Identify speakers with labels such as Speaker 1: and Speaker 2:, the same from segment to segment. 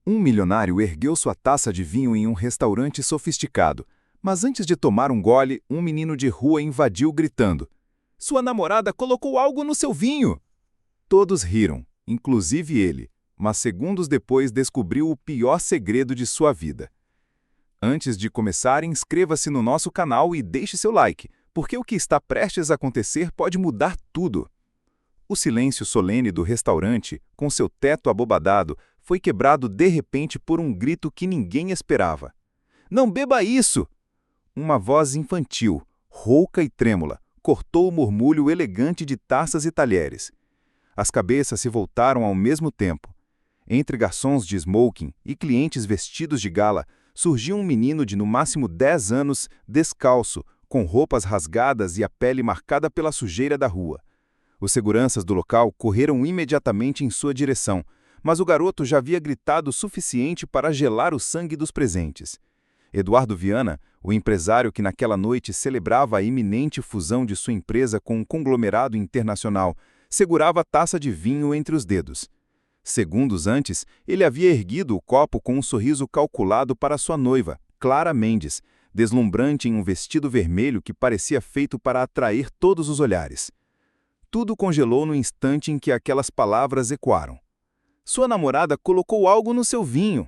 Speaker 1: Um milionário ergueu sua taça de vinho em um restaurante sofisticado, mas antes de tomar um gole, um menino de rua invadiu gritando: "Sua namorada colocou algo no seu vinho!" Todos riram, inclusive ele, mas segundos depois descobriu o pior segredo de sua vida. Antes de começar, inscreva-se no nosso canal e deixe seu like, porque o que está prestes a acontecer pode mudar tudo. O silêncio solene do restaurante, com seu teto abobadado, foi quebrado de repente por um grito que ninguém esperava. "Não beba isso!" Uma voz infantil, rouca e trêmula, cortou o murmúrio elegante de taças e talheres. As cabeças se voltaram ao mesmo tempo. Entre garçons de smoking e clientes vestidos de gala, surgiu um menino de no máximo 10 anos, descalço, com roupas rasgadas e a pele marcada pela sujeira da rua. Os seguranças do local correram imediatamente em sua direção, mas o garoto já havia gritado o suficiente para gelar o sangue dos presentes. Eduardo Viana, o empresário que naquela noite celebrava a iminente fusão de sua empresa com um conglomerado internacional, segurava a taça de vinho entre os dedos. Segundos antes, ele havia erguido o copo com um sorriso calculado para sua noiva, Clara Mendes, deslumbrante em um vestido vermelho que parecia feito para atrair todos os olhares. Tudo congelou no instante em que aquelas palavras ecoaram. "Sua namorada colocou algo no seu vinho."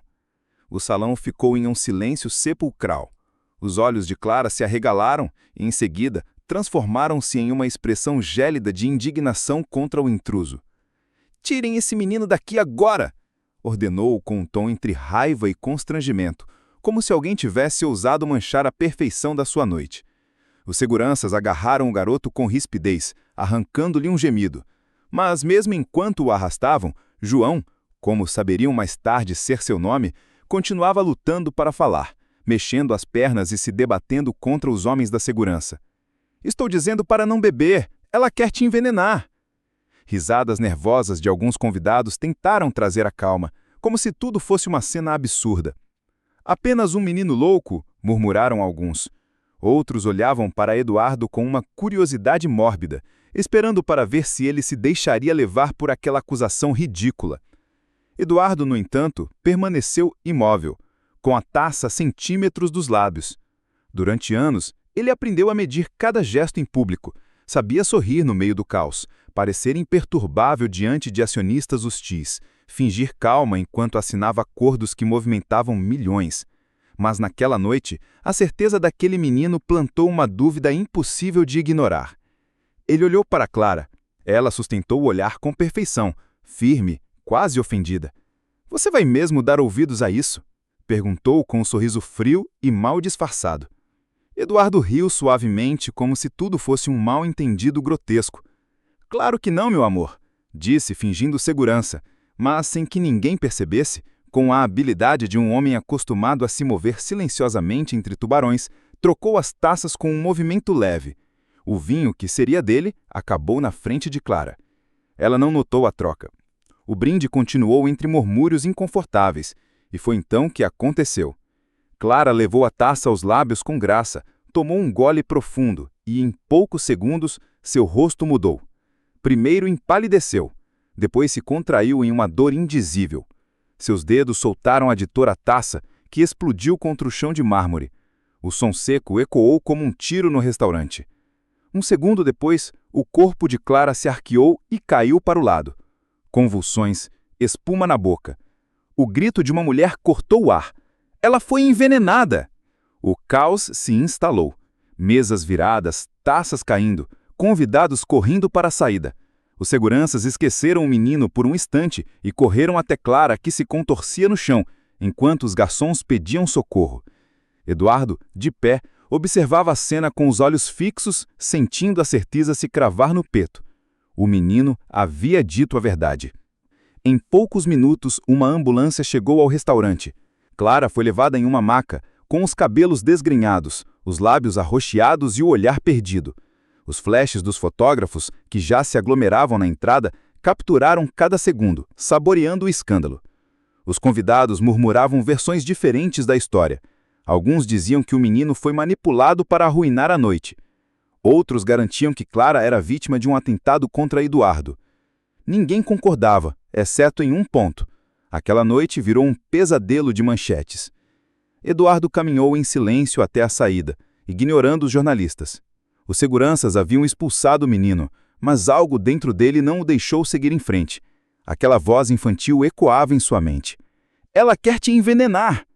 Speaker 1: O salão ficou em um silêncio sepulcral. Os olhos de Clara se arregalaram e, em seguida, transformaram-se em uma expressão gélida de indignação contra o intruso. "Tirem esse menino daqui agora!" ordenou com um tom entre raiva e constrangimento, como se alguém tivesse ousado manchar a perfeição da sua noite. Os seguranças agarraram o garoto com rispidez, arrancando-lhe um gemido. Mas mesmo enquanto o arrastavam, João, como saberiam mais tarde ser seu nome, continuava lutando para falar, mexendo as pernas e se debatendo contra os homens da segurança. "Estou dizendo para não beber! Ela quer te envenenar!" Risadas nervosas de alguns convidados tentaram trazer a calma, como se tudo fosse uma cena absurda. "Apenas um menino louco!" murmuraram alguns. Outros olhavam para Eduardo com uma curiosidade mórbida, esperando para ver se ele se deixaria levar por aquela acusação ridícula. Eduardo, no entanto, permaneceu imóvel, com a taça a centímetros dos lábios. Durante anos, ele aprendeu a medir cada gesto em público, sabia sorrir no meio do caos, parecer imperturbável diante de acionistas hostis, fingir calma enquanto assinava acordos que movimentavam milhões. Mas naquela noite, a certeza daquele menino plantou uma dúvida impossível de ignorar. Ele olhou para Clara. Ela sustentou o olhar com perfeição, firme, quase ofendida. "Você vai mesmo dar ouvidos a isso?" perguntou com um sorriso frio e mal disfarçado. Eduardo riu suavemente como se tudo fosse um mal-entendido grotesco. "Claro que não, meu amor", disse fingindo segurança, mas sem que ninguém percebesse, com a habilidade de um homem acostumado a se mover silenciosamente entre tubarões, trocou as taças com um movimento leve. O vinho, que seria dele, acabou na frente de Clara. Ela não notou a troca. O brinde continuou entre murmúrios inconfortáveis, e foi então que aconteceu. Clara levou a taça aos lábios com graça, tomou um gole profundo e, em poucos segundos, seu rosto mudou. Primeiro empalideceu, depois se contraiu em uma dor indizível. Seus dedos soltaram a ditor a taça, que explodiu contra o chão de mármore. O som seco ecoou como um tiro no restaurante. Um segundo depois, o corpo de Clara se arqueou e caiu para o lado. Convulsões, espuma na boca. O grito de uma mulher cortou o ar. "Ela foi envenenada!" O caos se instalou. Mesas viradas, taças caindo, convidados correndo para a saída. Os seguranças esqueceram o menino por um instante e correram até Clara, que se contorcia no chão, enquanto os garçons pediam socorro. Eduardo, de pé, observava a cena com os olhos fixos, sentindo a certeza se cravar no peito. O menino havia dito a verdade. Em poucos minutos, uma ambulância chegou ao restaurante. Clara foi levada em uma maca, com os cabelos desgrenhados, os lábios arroxeados e o olhar perdido. Os flashes dos fotógrafos, que já se aglomeravam na entrada, capturaram cada segundo, saboreando o escândalo. Os convidados murmuravam versões diferentes da história. Alguns diziam que o menino foi manipulado para arruinar a noite. Outros garantiam que Clara era vítima de um atentado contra Eduardo. Ninguém concordava, exceto em um ponto. Aquela noite virou um pesadelo de manchetes. Eduardo caminhou em silêncio até a saída, ignorando os jornalistas. Os seguranças haviam expulsado o menino, mas algo dentro dele não o deixou seguir em frente. Aquela voz infantil ecoava em sua mente. Ela quer te envenenar!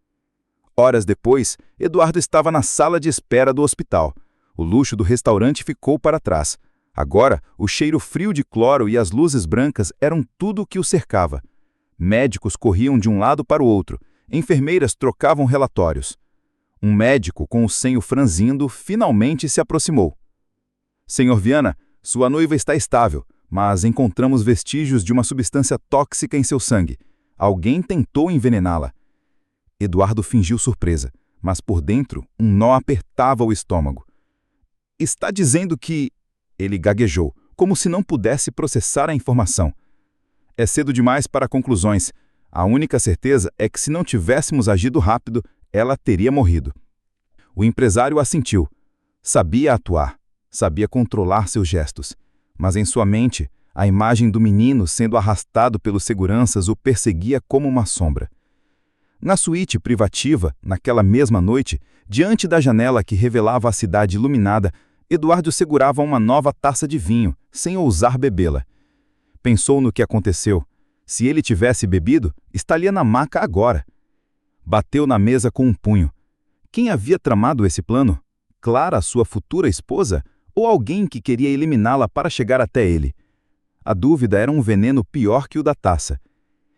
Speaker 1: Horas depois, Eduardo estava na sala de espera do hospital. O luxo do restaurante ficou para trás. Agora, o cheiro frio de cloro e as luzes brancas eram tudo o que o cercava. Médicos corriam de um lado para o outro. Enfermeiras trocavam relatórios. Um médico, com o senho franzindo, finalmente se aproximou. Senhor Viana, sua noiva está estável, mas encontramos vestígios de uma substância tóxica em seu sangue. Alguém tentou envenená-la. Eduardo fingiu surpresa, mas por dentro um nó apertava o estômago. Está dizendo que... Ele gaguejou, como se não pudesse processar a informação. É cedo demais para conclusões. A única certeza é que se não tivéssemos agido rápido, ela teria morrido. O empresário assentiu. Sabia atuar, sabia controlar seus gestos, mas em sua mente, a imagem do menino sendo arrastado pelos seguranças o perseguia como uma sombra. Na suíte privativa, naquela mesma noite, diante da janela que revelava a cidade iluminada, Eduardo segurava uma nova taça de vinho, sem ousar bebê-la. Pensou no que aconteceu. Se ele tivesse bebido, estaria na maca agora. Bateu na mesa com um punho. Quem havia tramado esse plano? Clara, sua futura esposa? Ou alguém que queria eliminá-la para chegar até ele? A dúvida era um veneno pior que o da taça.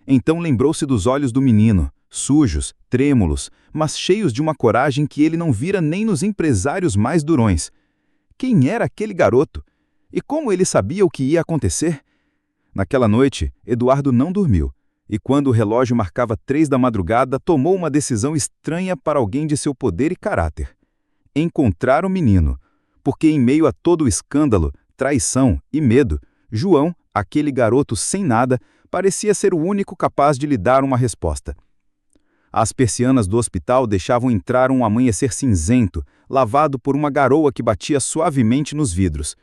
Speaker 1: Então lembrou-se dos olhos do menino, sujos, trêmulos, mas cheios de uma coragem que ele não vira nem nos empresários mais durões. Quem era aquele garoto? E como ele sabia o que ia acontecer? Naquela noite, Eduardo não dormiu, e quando o relógio marcava 3 da madrugada, tomou uma decisão estranha para alguém de seu poder e caráter. Encontrar o menino, porque em meio a todo o escândalo, traição e medo, João, aquele garoto sem nada, parecia ser o único capaz de lhe dar uma resposta. As persianas do hospital deixavam entrar um amanhecer cinzento, lavado por uma garoa que batia suavemente nos vidros.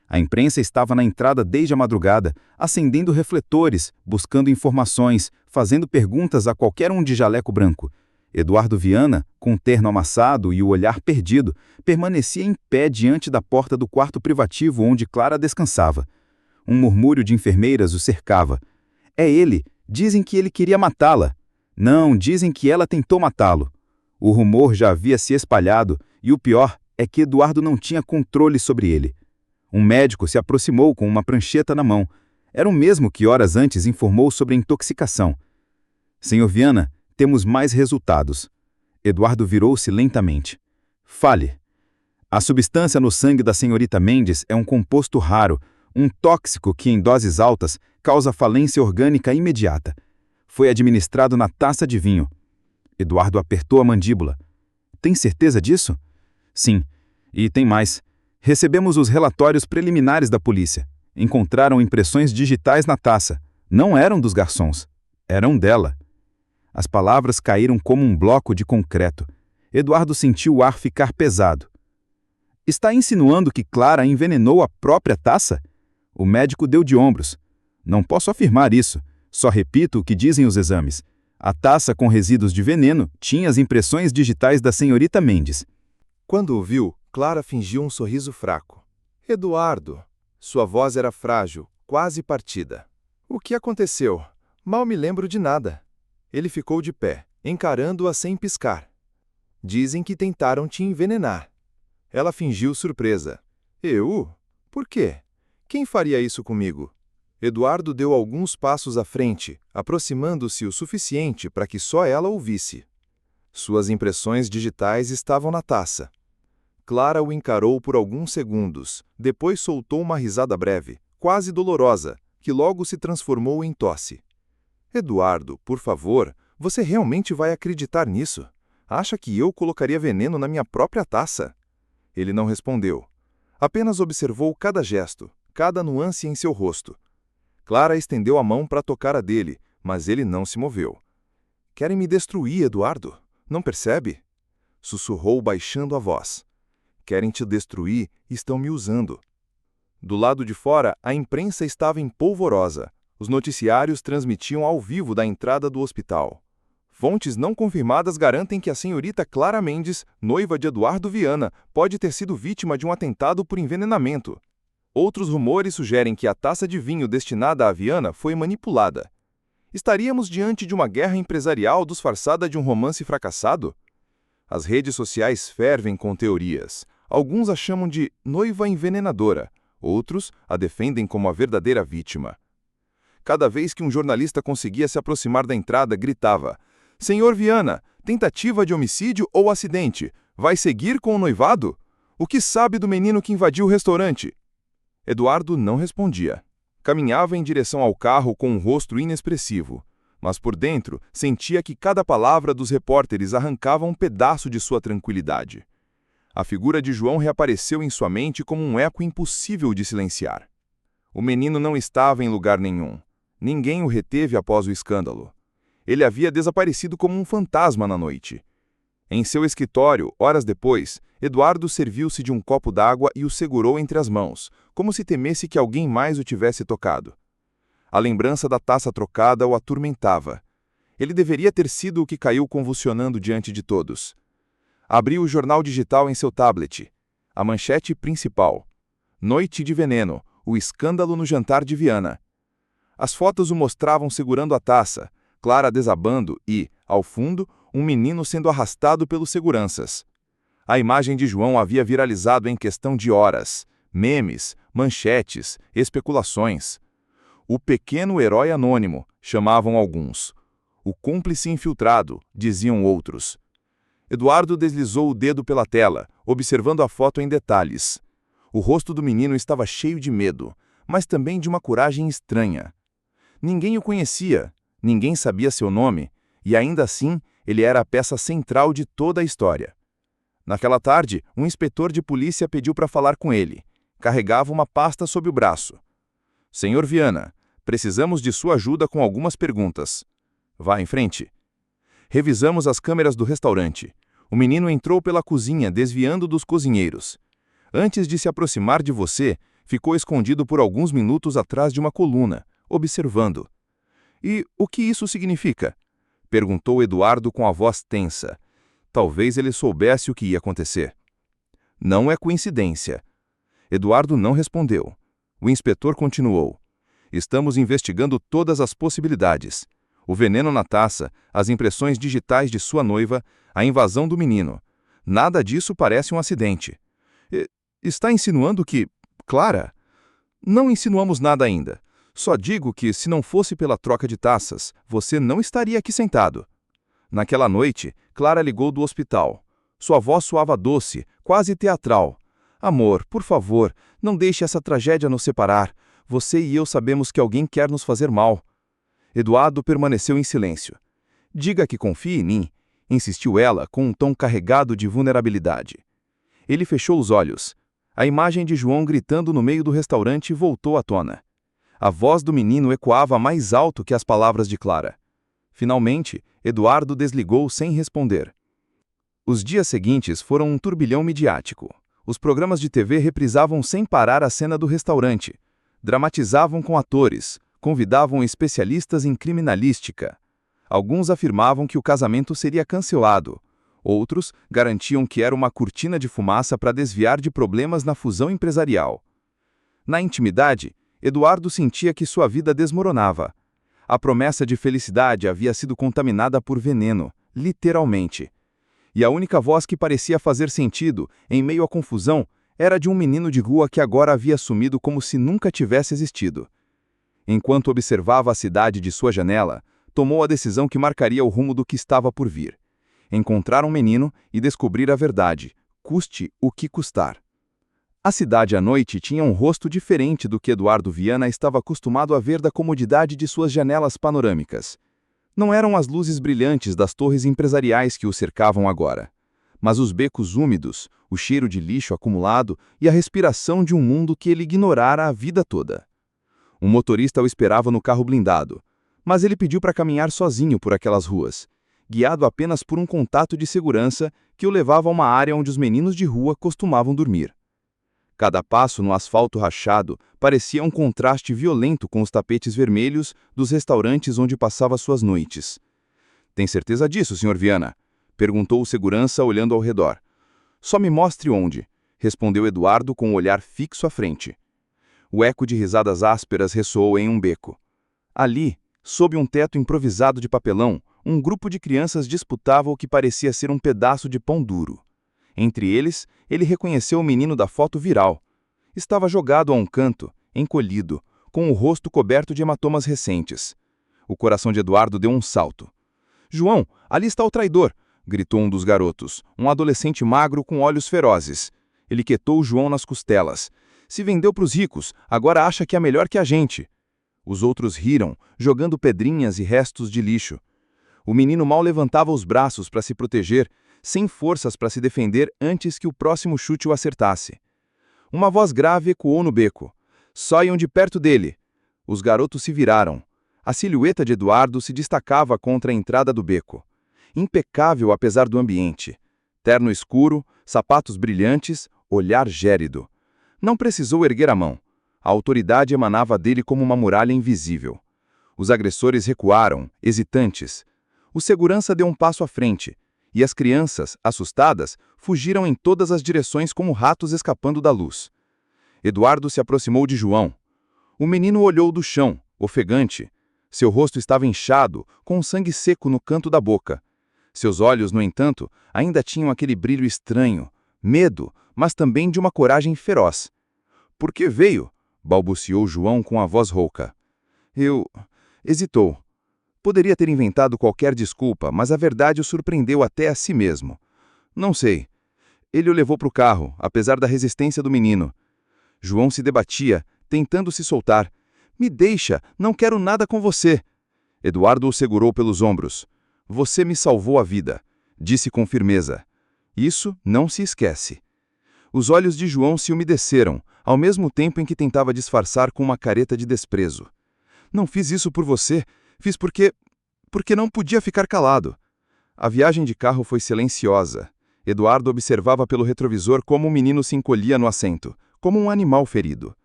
Speaker 1: A imprensa estava na entrada desde a madrugada, acendendo refletores, buscando informações, fazendo perguntas a qualquer um de jaleco branco. Eduardo Viana, com o terno amassado e o olhar perdido, permanecia em pé diante da porta do quarto privativo onde Clara descansava. Um murmúrio de enfermeiras o cercava. É ele! Dizem que ele queria matá-la. Não, dizem que ela tentou matá-lo. O rumor já havia se espalhado, e o pior é que Eduardo não tinha controle sobre ele. Um médico se aproximou com uma prancheta na mão. Era o mesmo que horas antes informou sobre a intoxicação. Senhor Viana, temos mais resultados. Eduardo virou-se lentamente. Fale. A substância no sangue da senhorita Mendes é um composto raro, um tóxico que, em doses altas, causa falência orgânica imediata. Foi administrado na taça de vinho. Eduardo apertou a mandíbula. Tem certeza disso? Sim. E tem mais. Recebemos os relatórios preliminares da polícia. Encontraram impressões digitais na taça. Não eram dos garçons. Eram dela. As palavras caíram como um bloco de concreto. Eduardo sentiu o ar ficar pesado. Está insinuando que Clara envenenou a própria taça? O médico deu de ombros. Não posso afirmar isso. Só repito o que dizem os exames. A taça com resíduos de veneno tinha as impressões digitais da senhorita Mendes.
Speaker 2: Quando o viu, Clara fingiu um sorriso fraco. Eduardo. Sua voz era frágil, quase partida. O que aconteceu? Mal me lembro de nada. Ele ficou de pé, encarando-a sem piscar. Dizem que tentaram te envenenar. Ela fingiu surpresa. Eu? Por quê? Quem faria isso comigo? Eduardo deu alguns passos à frente, aproximando-se o suficiente para que só ela ouvisse. Suas impressões digitais estavam na taça. Clara o encarou por alguns segundos, depois soltou uma risada breve, quase dolorosa, que logo se transformou em tosse. Eduardo, por favor, você realmente vai acreditar nisso? Acha que eu colocaria veneno na minha própria taça? Ele não respondeu. Apenas observou cada gesto, cada nuance em seu rosto. Clara estendeu a mão para tocar a dele, mas ele não se moveu. Querem me destruir, Eduardo? Não percebe? Sussurrou baixando a voz. Querem te destruir e estão me usando. Do lado de fora, a imprensa estava em polvorosa. Os noticiários transmitiam ao vivo da entrada do hospital. Fontes não confirmadas garantem que a senhorita Clara Mendes, noiva de Eduardo Viana, pode ter sido vítima de um atentado por envenenamento. Outros rumores sugerem que a taça de vinho destinada a Viana foi manipulada. Estaríamos diante de uma guerra empresarial disfarçada de um romance fracassado? As redes sociais fervem com teorias. Alguns a chamam de noiva envenenadora, outros a defendem como a verdadeira vítima. Cada vez que um jornalista conseguia se aproximar da entrada, gritava: "Senhor Viana, tentativa de homicídio ou acidente? Vai seguir com o noivado? O que sabe do menino que invadiu o restaurante?" Eduardo não respondia. Caminhava em direção ao carro com um rosto inexpressivo, mas por dentro sentia que cada palavra dos repórteres arrancava um pedaço de sua tranquilidade. A figura de João reapareceu em sua mente como um eco impossível de silenciar. O menino não estava em lugar nenhum. Ninguém o reteve após o escândalo. Ele havia desaparecido como um fantasma na noite. Em seu escritório, horas depois, Eduardo serviu-se de um copo d'água e o segurou entre as mãos, como se temesse que alguém mais o tivesse tocado. A lembrança da taça trocada o atormentava. Ele deveria ter sido o que caiu convulsionando diante de todos. Abriu o jornal digital em seu tablet. A manchete principal: Noite de veneno, o escândalo no jantar de Viana. As fotos o mostravam segurando a taça, Clara desabando e, ao fundo, um menino sendo arrastado pelos seguranças. A imagem de João havia viralizado em questão de horas. Memes, manchetes, especulações. O pequeno herói anônimo, chamavam alguns. O cúmplice infiltrado, diziam outros. Eduardo deslizou o dedo pela tela, observando a foto em detalhes. O rosto do menino estava cheio de medo, mas também de uma coragem estranha. Ninguém o conhecia, ninguém sabia seu nome, e ainda assim ele era a peça central de toda a história. Naquela tarde, um inspetor de polícia pediu para falar com ele. Carregava uma pasta sob o braço. "Senhor Viana, precisamos de sua ajuda com algumas perguntas." "Vá em frente." Revisamos as câmeras do restaurante. O menino entrou pela cozinha, desviando dos cozinheiros. Antes de se aproximar de você, ficou escondido por alguns minutos atrás de uma coluna, observando. "E o que isso significa?" perguntou Eduardo com a voz tensa. Talvez ele soubesse o que ia acontecer. "Não é coincidência." Eduardo não respondeu. O inspetor continuou. "Estamos investigando todas as possibilidades. O veneno na taça, as impressões digitais de sua noiva, a invasão do menino. Nada disso parece um acidente." Está insinuando que... Clara? Não insinuamos nada ainda. Só digo que, se não fosse pela troca de taças, você não estaria aqui sentado. Naquela noite, Clara ligou do hospital. Sua voz soava doce, quase teatral. "Amor, por favor, não deixe essa tragédia nos separar. Você e eu sabemos que alguém quer nos fazer mal." Eduardo permaneceu em silêncio. "Diga que confie em mim", insistiu ela com um tom carregado de vulnerabilidade. Ele fechou os olhos. A imagem de João gritando no meio do restaurante voltou à tona. A voz do menino ecoava mais alto que as palavras de Clara. Finalmente, Eduardo desligou sem responder. Os dias seguintes foram um turbilhão midiático. Os programas de TV reprisavam sem parar a cena do restaurante. Dramatizavam com atores, convidavam especialistas em criminalística. Alguns afirmavam que o casamento seria cancelado. Outros garantiam que era uma cortina de fumaça para desviar de problemas na fusão empresarial. Na intimidade, Eduardo sentia que sua vida desmoronava. A promessa de felicidade havia sido contaminada por veneno, literalmente. E a única voz que parecia fazer sentido, em meio à confusão, era de um menino de rua que agora havia sumido como se nunca tivesse existido. Enquanto observava a cidade de sua janela, tomou a decisão que marcaria o rumo do que estava por vir. Encontrar um menino e descobrir a verdade, custe o que custar. A cidade à noite tinha um rosto diferente do que Eduardo Viana estava acostumado a ver da comodidade de suas janelas panorâmicas. Não eram as luzes brilhantes das torres empresariais que o cercavam agora, mas os becos úmidos, o cheiro de lixo acumulado e a respiração de um mundo que ele ignorara a vida toda. Um motorista o esperava no carro blindado, mas ele pediu para caminhar sozinho por aquelas ruas, guiado apenas por um contato de segurança que o levava a uma área onde os meninos de rua costumavam dormir. Cada passo no asfalto rachado parecia um contraste violento com os tapetes vermelhos dos restaurantes onde passava suas noites. Tem certeza disso, Sr. Viana? Perguntou o segurança olhando ao redor. Só me mostre onde, respondeu Eduardo com o olhar fixo à frente. O eco de risadas ásperas ressoou em um beco. Ali, sob um teto improvisado de papelão, um grupo de crianças disputava o que parecia ser um pedaço de pão duro. Entre eles, ele reconheceu o menino da foto viral. Estava jogado a um canto, encolhido, com o rosto coberto de hematomas recentes. O coração de Eduardo deu um salto. "João, ali está o traidor!" gritou um dos garotos, um adolescente magro com olhos ferozes. Ele quietou João nas costelas. "Se vendeu para os ricos, agora acha que é melhor que a gente." Os outros riram, jogando pedrinhas e restos de lixo. O menino mal levantava os braços para se proteger, sem forças para se defender antes que o próximo chute o acertasse. Uma voz grave ecoou no beco. "Saiam de perto dele!" Os garotos se viraram. A silhueta de Eduardo se destacava contra a entrada do beco. Impecável apesar do ambiente. Terno escuro, sapatos brilhantes, olhar gélido. Não precisou erguer a mão. A autoridade emanava dele como uma muralha invisível. Os agressores recuaram, hesitantes. O segurança deu um passo à frente, e as crianças, assustadas, fugiram em todas as direções como ratos escapando da luz. Eduardo se aproximou de João. O menino olhou do chão, ofegante. Seu rosto estava inchado, com sangue seco no canto da boca. Seus olhos, no entanto, ainda tinham aquele brilho estranho, medo, mas também de uma coragem feroz. "Por que veio?" balbuciou João com a voz rouca. Hesitou. Poderia ter inventado qualquer desculpa, mas a verdade o surpreendeu até a si mesmo. "Não sei. Ele o levou para o carro, apesar da resistência do menino." João se debatia, tentando se soltar. "Me deixa, não quero nada com você." Eduardo o segurou pelos ombros. "Você me salvou a vida", disse com firmeza. "Isso não se esquece." Os olhos de João se umedeceram, ao mesmo tempo em que tentava disfarçar com uma careta de desprezo. "Não fiz isso por você, fiz porque não podia ficar calado." A viagem de carro foi silenciosa. Eduardo observava pelo retrovisor como o menino se encolhia no assento, como um animal ferido.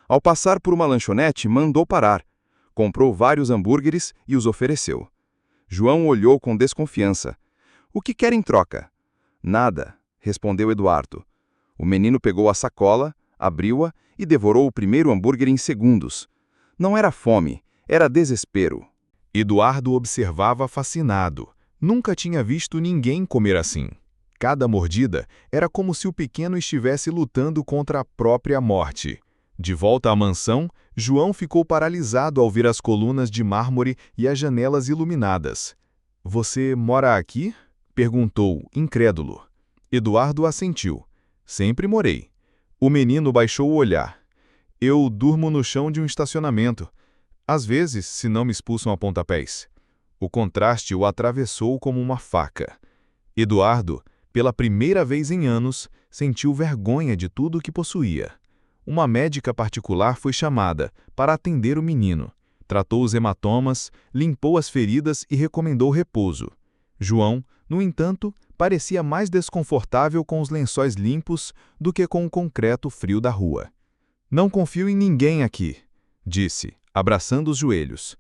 Speaker 2: Ao passar por uma lanchonete, mandou parar. Comprou vários hambúrgueres e os ofereceu. João olhou com desconfiança. "O que quer em troca?" "Nada", respondeu Eduardo. O menino pegou a sacola, abriu-a e devorou o primeiro hambúrguer em segundos. Não era fome, era desespero. Eduardo observava fascinado. Nunca tinha visto ninguém comer assim. Cada mordida era como se o pequeno estivesse lutando contra a própria morte. De volta à mansão, João ficou paralisado ao ver as colunas de mármore e as janelas iluminadas. "Você mora aqui?" perguntou, incrédulo. Eduardo assentiu. "Sempre morei." O menino baixou o olhar. "Eu durmo no chão de um estacionamento. Às vezes, se não me expulsam a pontapés." O contraste o atravessou como uma faca. Eduardo, pela primeira vez em anos, sentiu vergonha de tudo o que possuía. Uma médica particular foi chamada para atender o menino. Tratou os hematomas, limpou as feridas e recomendou repouso. João, no entanto, parecia mais desconfortável com os lençóis limpos do que com o concreto frio da rua. "Não confio em ninguém aqui", disse, abraçando os joelhos.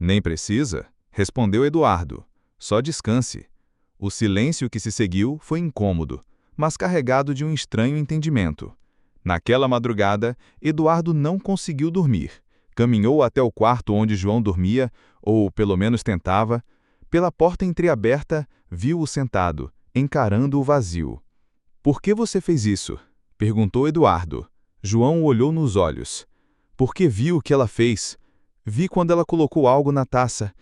Speaker 2: "Nem precisa", respondeu Eduardo. "Só descanse." O silêncio que se seguiu foi incômodo, mas carregado de um estranho entendimento. Naquela madrugada, Eduardo não conseguiu dormir. Caminhou até o quarto onde João dormia, ou pelo menos tentava. Pela porta entreaberta, viu-o sentado, encarando o vazio. "Por que você fez isso?" perguntou Eduardo. João o olhou nos olhos. "Porque vi o que ela fez. Vi quando ela colocou algo na taça.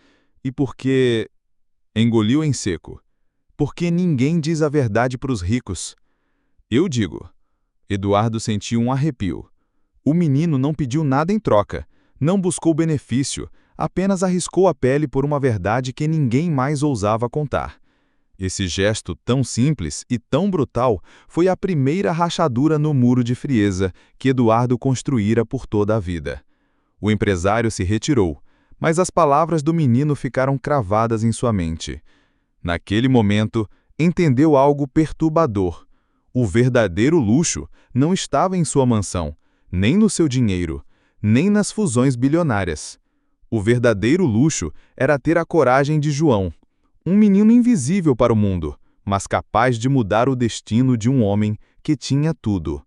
Speaker 2: E porque..." Engoliu em seco. "Porque ninguém diz a verdade para os ricos." "Eu digo." Eduardo sentiu um arrepio. O menino não pediu nada em troca, não buscou benefício, apenas arriscou a pele por uma verdade que ninguém mais ousava contar. Esse gesto tão simples e tão brutal foi a primeira rachadura no muro de frieza que Eduardo construíra por toda a vida. O empresário se retirou, mas as palavras do menino ficaram cravadas em sua mente. Naquele momento, entendeu algo perturbador.
Speaker 1: O verdadeiro luxo não estava em sua mansão, nem no seu dinheiro, nem nas fusões bilionárias. O verdadeiro luxo era ter a coragem de João, um menino invisível para o mundo, mas capaz de mudar o destino de um homem que tinha tudo.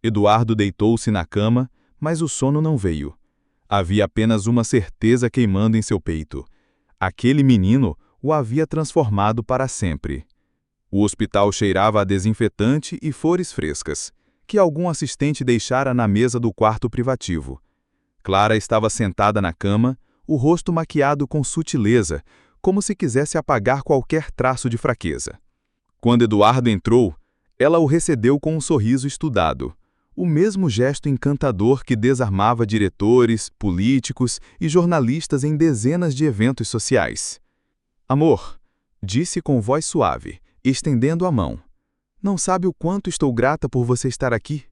Speaker 1: Eduardo deitou-se na cama, mas o sono não veio. Havia apenas uma certeza queimando em seu peito. Aquele menino o havia transformado para sempre. O hospital cheirava a desinfetante e flores frescas, que algum assistente deixara na mesa do quarto privativo. Clara estava sentada na cama, o rosto maquiado com sutileza, como se quisesse apagar qualquer traço de fraqueza. Quando Eduardo entrou, ela o recebeu com um sorriso estudado, o mesmo gesto encantador que desarmava diretores, políticos e jornalistas em dezenas de eventos sociais. "Amor", disse com voz suave, estendendo a mão. "Não sabe o quanto estou grata por você estar aqui?"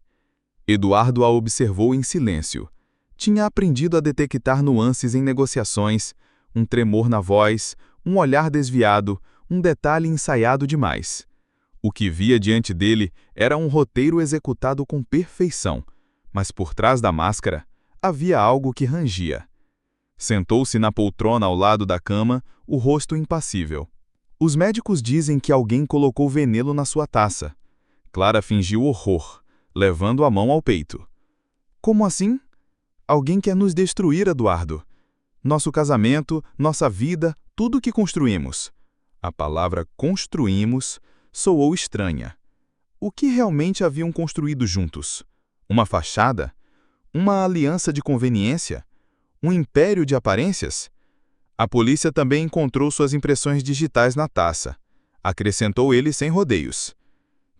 Speaker 1: Eduardo a observou em silêncio. Tinha aprendido a detectar nuances em negociações, um tremor na voz, um olhar desviado, um detalhe ensaiado demais. O que via diante dele era um roteiro executado com perfeição, mas por trás da máscara havia algo que rangia. Sentou-se na poltrona ao lado da cama, o rosto impassível. "Os médicos dizem que alguém colocou veneno na sua taça." Clara fingiu horror, levando a mão ao peito. "Como assim? Alguém quer nos destruir, Eduardo. Nosso casamento, nossa vida, tudo o que construímos." A palavra "construímos" soou estranha. O que realmente haviam construído juntos? Uma fachada? Uma aliança de conveniência? Um império de aparências? A polícia também encontrou suas impressões digitais na taça. Acrescentou ele sem rodeios.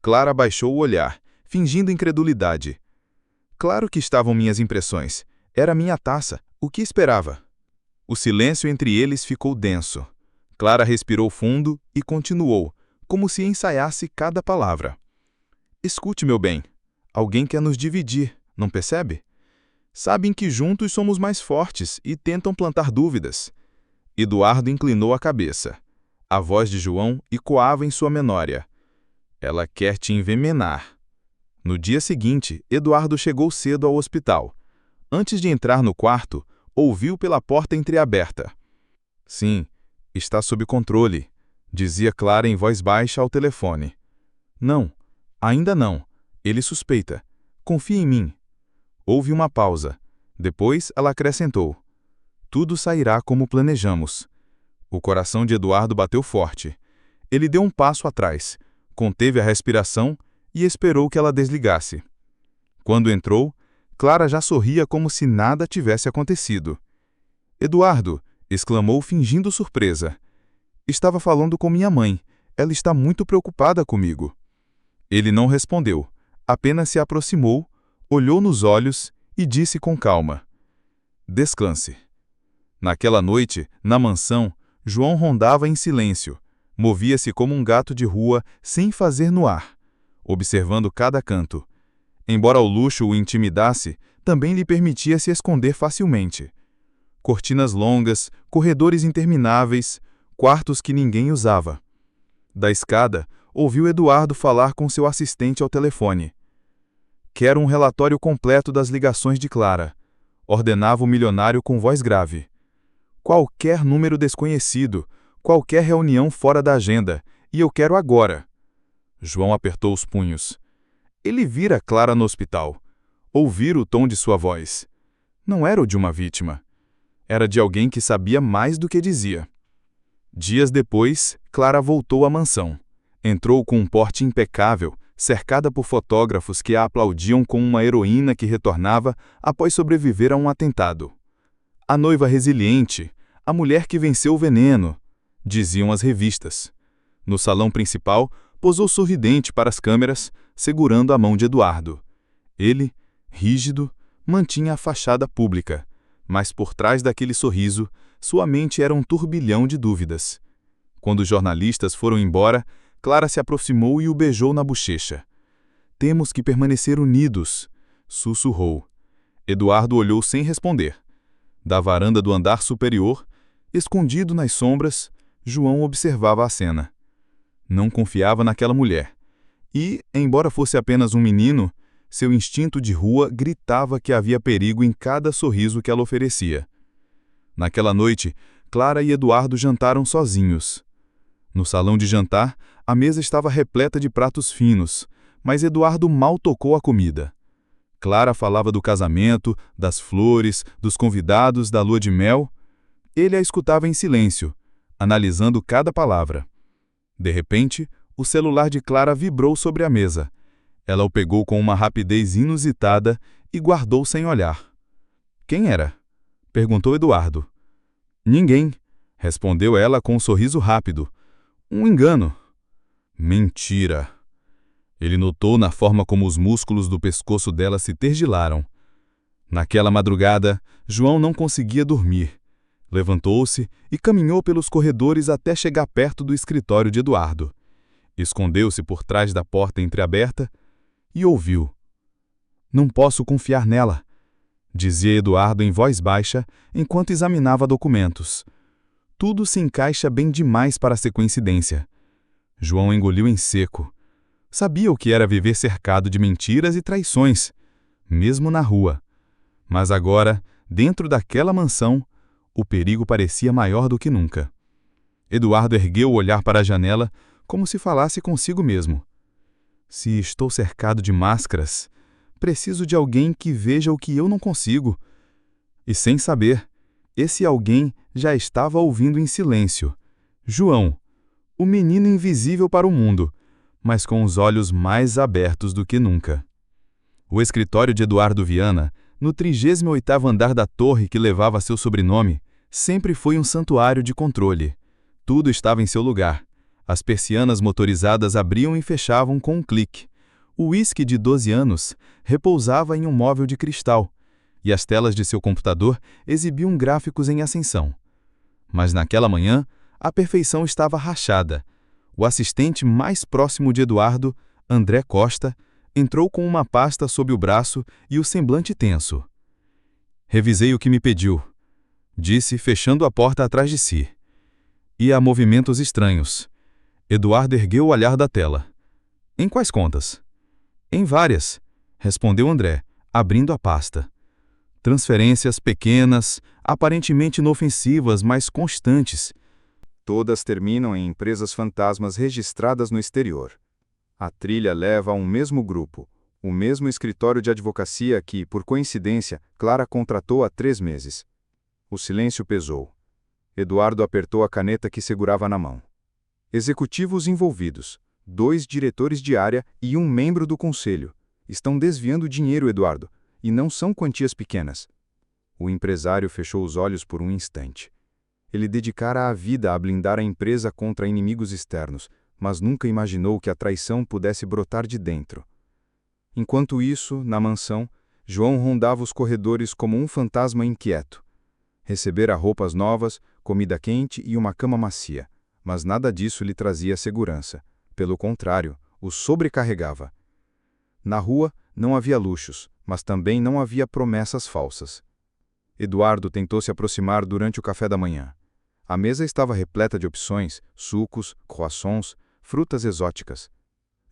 Speaker 1: Clara baixou o olhar, fingindo incredulidade. "Claro que estavam minhas impressões. Era minha taça. O que esperava?" O silêncio entre eles ficou denso. Clara respirou fundo e continuou, como se ensaiasse cada palavra. "Escute, meu bem. Alguém quer nos dividir, não percebe? Sabem que juntos somos mais fortes e tentam plantar dúvidas." Eduardo inclinou a cabeça. A voz de João ecoava em sua memória. "Ela quer te envenenar." No dia seguinte, Eduardo chegou cedo ao hospital. Antes de entrar no quarto, ouviu pela porta entreaberta. "Sim, está sob controle", dizia Clara em voz baixa ao telefone. "Não, ainda não. Ele suspeita. Confie em mim." Houve uma pausa. Depois ela acrescentou: "Tudo sairá como planejamos." O coração de Eduardo bateu forte. Ele deu um passo atrás, conteve a respiração e esperou que ela desligasse. Quando entrou, Clara já sorria como se nada tivesse acontecido. "Eduardo", exclamou fingindo surpresa. "Estava falando com minha mãe. Ela está muito preocupada comigo." Ele não respondeu, apenas se aproximou, olhou nos olhos e disse com calma: "Descanse." Naquela noite, na mansão, João rondava em silêncio, movia-se como um gato de rua sem fazer no ar, observando cada canto. Embora o luxo o intimidasse, também lhe permitia se esconder facilmente. Cortinas longas, corredores intermináveis, quartos que ninguém usava. Da escada, ouviu Eduardo falar com seu assistente ao telefone. "Quero um relatório completo das ligações de Clara", ordenava o milionário com voz grave. "Qualquer número desconhecido, qualquer reunião fora da agenda, e eu quero agora." João apertou os punhos. Ele vira Clara no hospital. Ouvira o tom de sua voz. Não era o de uma vítima. Era de alguém que sabia mais do que dizia. Dias depois, Clara voltou à mansão. Entrou com um porte impecável, cercada por fotógrafos que a aplaudiam como uma heroína que retornava após sobreviver a um atentado. "A noiva resiliente, a mulher que venceu o veneno", diziam as revistas. No salão principal, posou sorridente para as câmeras, segurando a mão de Eduardo. Ele, rígido, mantinha a fachada pública, mas por trás daquele sorriso, sua mente era um turbilhão de dúvidas. Quando os jornalistas foram embora, Clara se aproximou e o beijou na bochecha. "Temos que permanecer unidos", sussurrou. Eduardo olhou sem responder. Da varanda do andar superior, escondido nas sombras, João observava a cena. Não confiava naquela mulher. E, embora fosse apenas um menino, seu instinto de rua gritava que havia perigo em cada sorriso que ela oferecia. Naquela noite, Clara e Eduardo jantaram sozinhos. No salão de jantar, a mesa estava repleta de pratos finos, mas Eduardo mal tocou a comida. Clara falava do casamento, das flores, dos convidados, da lua de mel. Ele a escutava em silêncio, analisando cada palavra. De repente, o celular de Clara vibrou sobre a mesa. Ela o pegou com uma rapidez inusitada e guardou sem olhar. Quem era? Perguntou Eduardo. Ninguém, respondeu ela com um sorriso rápido. Um engano. Mentira. Ele notou na forma como os músculos do pescoço dela se tergilaram. Naquela madrugada, João não conseguia dormir. Levantou-se e caminhou pelos corredores até chegar perto do escritório de Eduardo. Escondeu-se por trás da porta entreaberta e ouviu. Não posso confiar nela, dizia Eduardo em voz baixa enquanto examinava documentos. Tudo se encaixa bem demais para ser coincidência. João engoliu em seco. Sabia o que era viver cercado de mentiras e traições, mesmo na rua. Mas agora, dentro daquela mansão, o perigo parecia maior do que nunca. Eduardo ergueu o olhar para a janela, como se falasse consigo mesmo. Se estou cercado de máscaras, preciso de alguém que veja o que eu não consigo. E sem saber, esse alguém já estava ouvindo em silêncio. João, o menino invisível para o mundo, mas com os olhos mais abertos do que nunca. O escritório de Eduardo Viana, no 38º andar da torre que levava seu sobrenome, sempre foi um santuário de controle. Tudo estava em seu lugar. As persianas motorizadas abriam e fechavam com um clique. O uísque de 12 anos repousava em um móvel de cristal, e as telas de seu computador exibiam gráficos em ascensão. Mas naquela manhã, a perfeição estava rachada. O assistente mais próximo de Eduardo, André Costa, entrou com uma pasta sob o braço e o semblante tenso. Revisei o que me pediu, disse, fechando a porta atrás de si. E há movimentos estranhos. Eduardo ergueu o olhar da tela. Em quais contas? Em várias, respondeu André, abrindo a pasta. Transferências pequenas, aparentemente inofensivas, mas constantes.
Speaker 2: Todas terminam em empresas fantasmas registradas no exterior. A trilha leva a um mesmo grupo, o mesmo escritório de advocacia que, por coincidência, Clara contratou há 3 meses. O silêncio pesou. Eduardo apertou a caneta que segurava na mão. Executivos envolvidos, 2 diretores de área e um membro do conselho. Estão desviando dinheiro, Eduardo, e não são quantias pequenas. O empresário fechou os olhos por um instante. Ele dedicara a vida a blindar a empresa contra inimigos externos, mas nunca imaginou que a traição pudesse brotar de dentro. Enquanto isso, na mansão, João rondava os corredores como um fantasma inquieto. Recebera roupas novas, comida quente e uma cama macia, mas nada disso lhe trazia segurança. Pelo contrário, o sobrecarregava. Na rua, não havia luxos, mas também não havia promessas falsas. Eduardo tentou se aproximar durante o café da manhã. A mesa estava repleta de opções, sucos, croissants, frutas exóticas.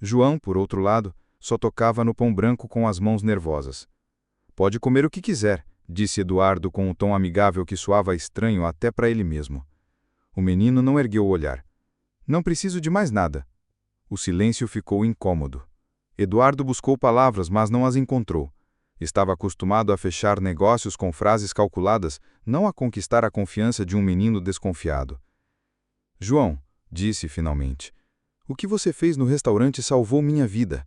Speaker 2: João, por outro lado, só tocava no pão branco com as mãos nervosas. Pode comer o que quiser, disse Eduardo com um tom amigável que soava estranho até para ele mesmo. O menino não ergueu o olhar. Não preciso de mais nada. O silêncio ficou incômodo. Eduardo buscou palavras, mas não as encontrou. Estava acostumado a fechar negócios com frases calculadas, não a conquistar a confiança de um menino desconfiado. João, disse finalmente, o que você fez no restaurante salvou minha vida.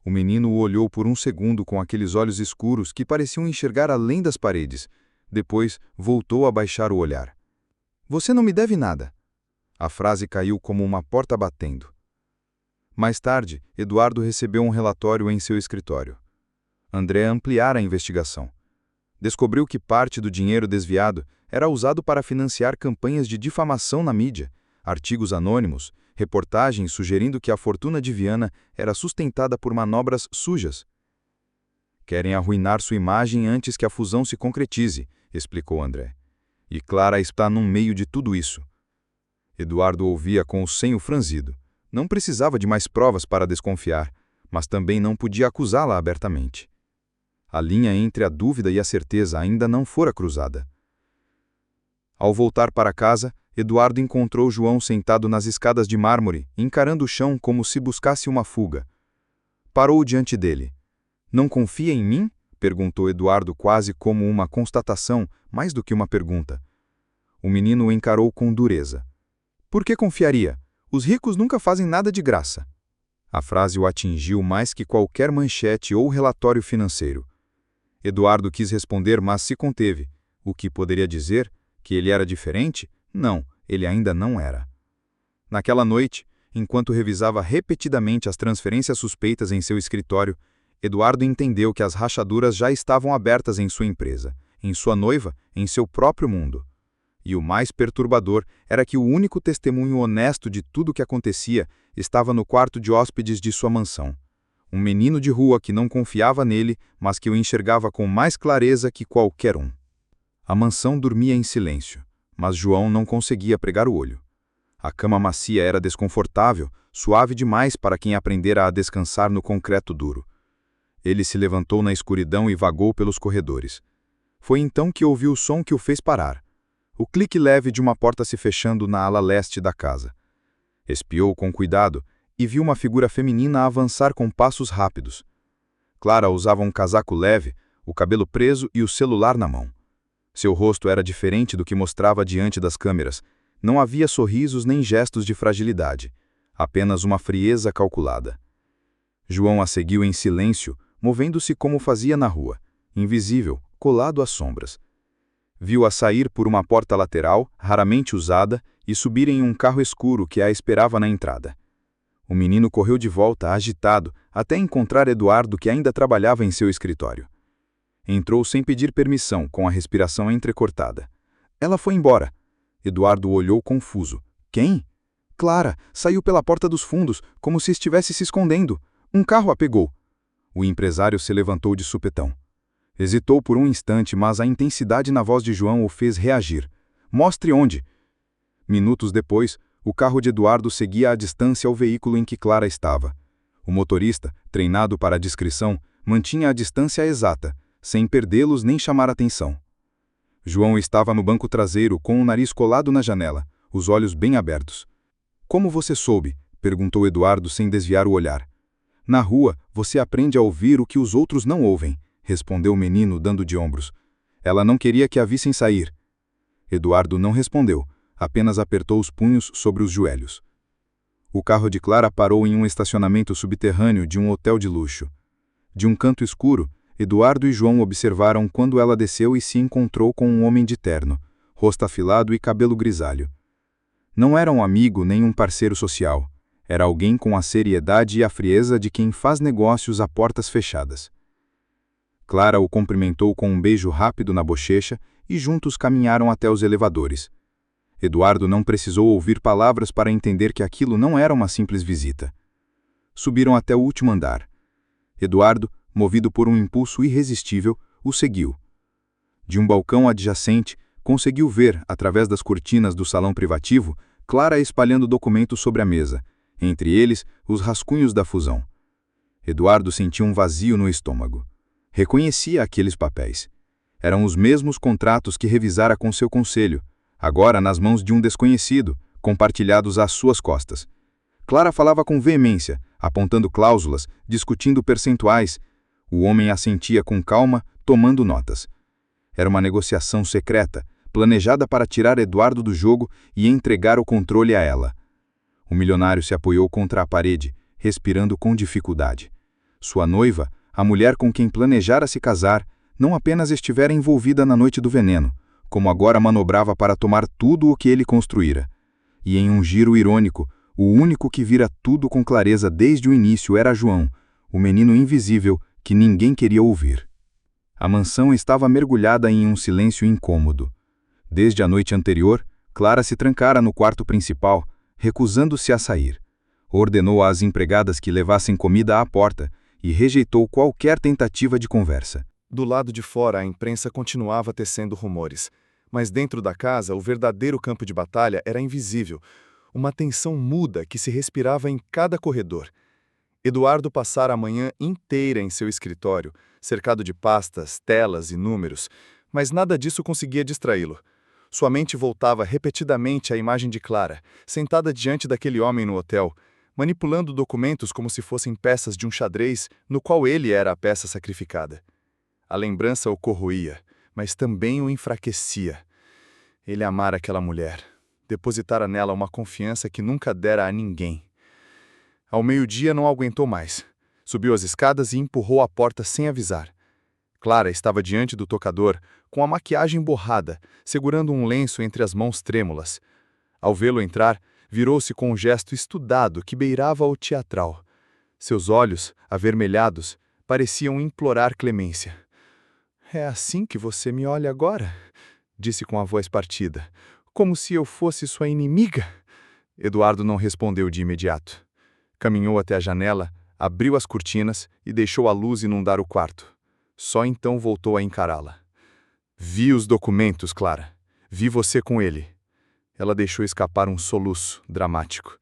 Speaker 2: O menino o olhou por um segundo com aqueles olhos escuros que pareciam enxergar além das paredes. Depois, voltou a baixar o olhar. Você não me deve nada. A frase caiu como uma porta batendo. Mais tarde, Eduardo recebeu um relatório em seu escritório. André ampliara a investigação. Descobriu que parte do dinheiro desviado era usado para financiar campanhas de difamação na mídia, artigos anônimos, reportagens sugerindo que a fortuna de Viana era sustentada por manobras sujas. Querem arruinar sua imagem antes que a fusão se concretize, explicou André. E Clara está no meio de tudo isso. Eduardo ouvia com o senho franzido. Não precisava de mais provas para desconfiar, mas também não podia acusá-la abertamente. A linha entre a dúvida e a certeza ainda não fora cruzada. Ao voltar para casa, Eduardo encontrou João sentado nas escadas de mármore, encarando o chão como se buscasse uma fuga. Parou diante dele. "Não confia em mim?" perguntou Eduardo quase como uma constatação, mais do que uma pergunta. O menino o encarou com dureza. "Por que confiaria? Os ricos nunca fazem nada de graça." A frase o atingiu mais que qualquer manchete ou relatório financeiro. Eduardo quis responder, mas se conteve. O que poderia dizer? Que ele era diferente? Não, ele ainda não era. Naquela noite, enquanto revisava repetidamente as transferências suspeitas em seu escritório, Eduardo entendeu que as rachaduras já estavam abertas em sua empresa, em sua noiva, em seu próprio mundo. E o mais perturbador era que o único testemunho honesto de tudo o que acontecia estava no quarto de hóspedes de sua mansão. Um menino de rua que não confiava nele, mas que o enxergava com mais clareza que qualquer um. A mansão dormia em silêncio, mas João não conseguia pregar o olho. A cama macia era desconfortável, suave demais para quem aprendera a descansar no concreto duro. Ele se levantou na escuridão e vagou pelos corredores. Foi então que ouviu o som que o fez parar. O clique leve de uma porta se fechando na ala leste da casa. Espiou com cuidado e viu uma figura feminina avançar com passos rápidos. Clara usava um casaco leve, o cabelo preso e o celular na mão. Seu rosto era diferente do que mostrava diante das câmeras. Não havia sorrisos nem gestos de fragilidade, apenas uma frieza calculada. João a seguiu em silêncio, movendo-se como fazia na rua, invisível, colado às sombras. Viu-a sair por uma porta lateral, raramente usada, e subir em um carro escuro que a esperava na entrada. O menino correu de volta, agitado, até encontrar Eduardo, que ainda trabalhava em seu escritório. Entrou sem pedir permissão, com a respiração entrecortada. Ela foi embora. Eduardo olhou confuso. Quem? Clara, saiu pela porta dos fundos, como se estivesse se escondendo. Um carro a pegou. O empresário se levantou de supetão. Hesitou por um instante, mas a intensidade na voz de João o fez reagir. Mostre onde. Minutos depois, o carro de Eduardo seguia à distância ao veículo em que Clara estava. O motorista, treinado para a discrição, mantinha a distância exata, sem perdê-los nem chamar atenção. João estava no banco traseiro, com o nariz colado na janela, os olhos bem abertos. Como você soube? Perguntou Eduardo sem desviar o olhar. Na rua, você aprende a ouvir o que os outros não ouvem, respondeu o menino, dando de ombros. Ela não queria que a vissem sair. Eduardo não respondeu, apenas apertou os punhos sobre os joelhos. O carro de Clara parou em um estacionamento subterrâneo de um hotel de luxo. De um canto escuro, Eduardo e João observaram quando ela desceu e se encontrou com um homem de terno, rosto afilado e cabelo grisalho. Não era um amigo nem um parceiro social. Era alguém com a seriedade e a frieza de quem faz negócios a portas fechadas. Clara o cumprimentou com um beijo rápido na bochecha e juntos caminharam até os elevadores. Eduardo não precisou ouvir palavras para entender que aquilo não era uma simples visita. Subiram até o último andar. Eduardo, movido por um impulso irresistível, o seguiu. De um balcão adjacente, conseguiu ver, através das cortinas do salão privativo, Clara espalhando documentos sobre a mesa, entre eles os rascunhos da fusão. Eduardo sentia um vazio no estômago. Reconhecia aqueles papéis. Eram os mesmos contratos que revisara com seu conselho, agora nas mãos de um desconhecido, compartilhados às suas costas. Clara falava com veemência, apontando cláusulas, discutindo percentuais. O homem assentia com calma, tomando notas. Era uma negociação secreta, planejada para tirar Eduardo do jogo e entregar o controle a ela. O milionário se apoiou contra a parede, respirando com dificuldade. Sua noiva, a mulher com quem planejara se casar, não apenas estivera envolvida na noite do veneno, como agora manobrava para tomar tudo o que ele construíra. E em um giro irônico, o único que vira tudo com clareza desde o início era João, o menino invisível que ninguém queria ouvir. A mansão estava mergulhada em um silêncio incômodo. Desde a noite anterior, Clara se trancara no quarto principal, recusando-se a sair. Ordenou às empregadas que levassem comida à porta e rejeitou qualquer tentativa de conversa. Do lado de fora, a imprensa continuava tecendo rumores, mas dentro da casa, o verdadeiro campo de batalha era invisível. uma tensão muda que se respirava em cada corredor. Eduardo passara a manhã inteira em seu escritório, cercado de pastas, telas e números, mas nada disso conseguia distraí-lo. Sua mente voltava repetidamente à imagem de Clara, sentada diante daquele homem no hotel, manipulando documentos como se fossem peças de um xadrez no qual ele era a peça sacrificada. A lembrança o corroía, mas também o enfraquecia. Ele amara aquela mulher, depositara nela uma confiança que nunca dera a ninguém. Ao meio-dia não aguentou mais. Subiu as escadas e empurrou a porta sem avisar. Clara estava diante do tocador, com a maquiagem borrada, segurando um lenço entre as mãos trêmulas. Ao vê-lo entrar, virou-se com um gesto estudado que beirava o teatral. Seus olhos, avermelhados, pareciam implorar clemência. "É assim que você me olha agora?" disse com a voz partida. "Como se eu fosse sua inimiga?" Eduardo não respondeu de imediato. Caminhou até a janela, abriu as cortinas e deixou a luz inundar o quarto. Só então voltou a encará-la. "Vi os documentos, Clara. Vi você com ele." Ela deixou escapar um soluço dramático.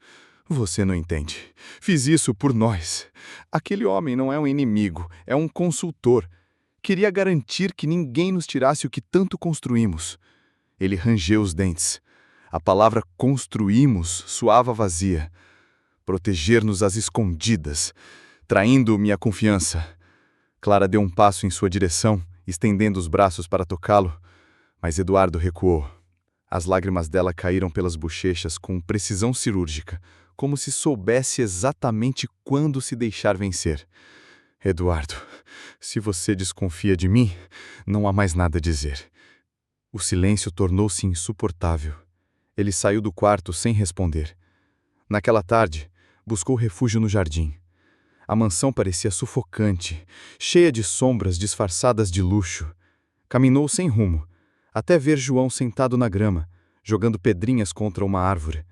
Speaker 2: "Você não entende. Fiz isso por nós. Aquele homem não é um inimigo, é um consultor. Queria garantir que ninguém nos tirasse o que tanto construímos." Ele rangeu os dentes. A palavra construímos soava vazia. Proteger-nos às escondidas, traindo minha confiança. Clara deu um passo em sua direção, estendendo os braços para tocá-lo, mas Eduardo recuou. As lágrimas dela caíram pelas bochechas com precisão cirúrgica, como se soubesse exatamente quando se deixar vencer. "Eduardo, se você desconfia de mim, não há mais nada a dizer." O silêncio tornou-se insuportável. Ele saiu do quarto sem responder. Naquela tarde, buscou refúgio no jardim. A mansão parecia sufocante, cheia de sombras disfarçadas de luxo. Caminhou sem rumo, até ver João sentado na grama, jogando pedrinhas contra uma árvore.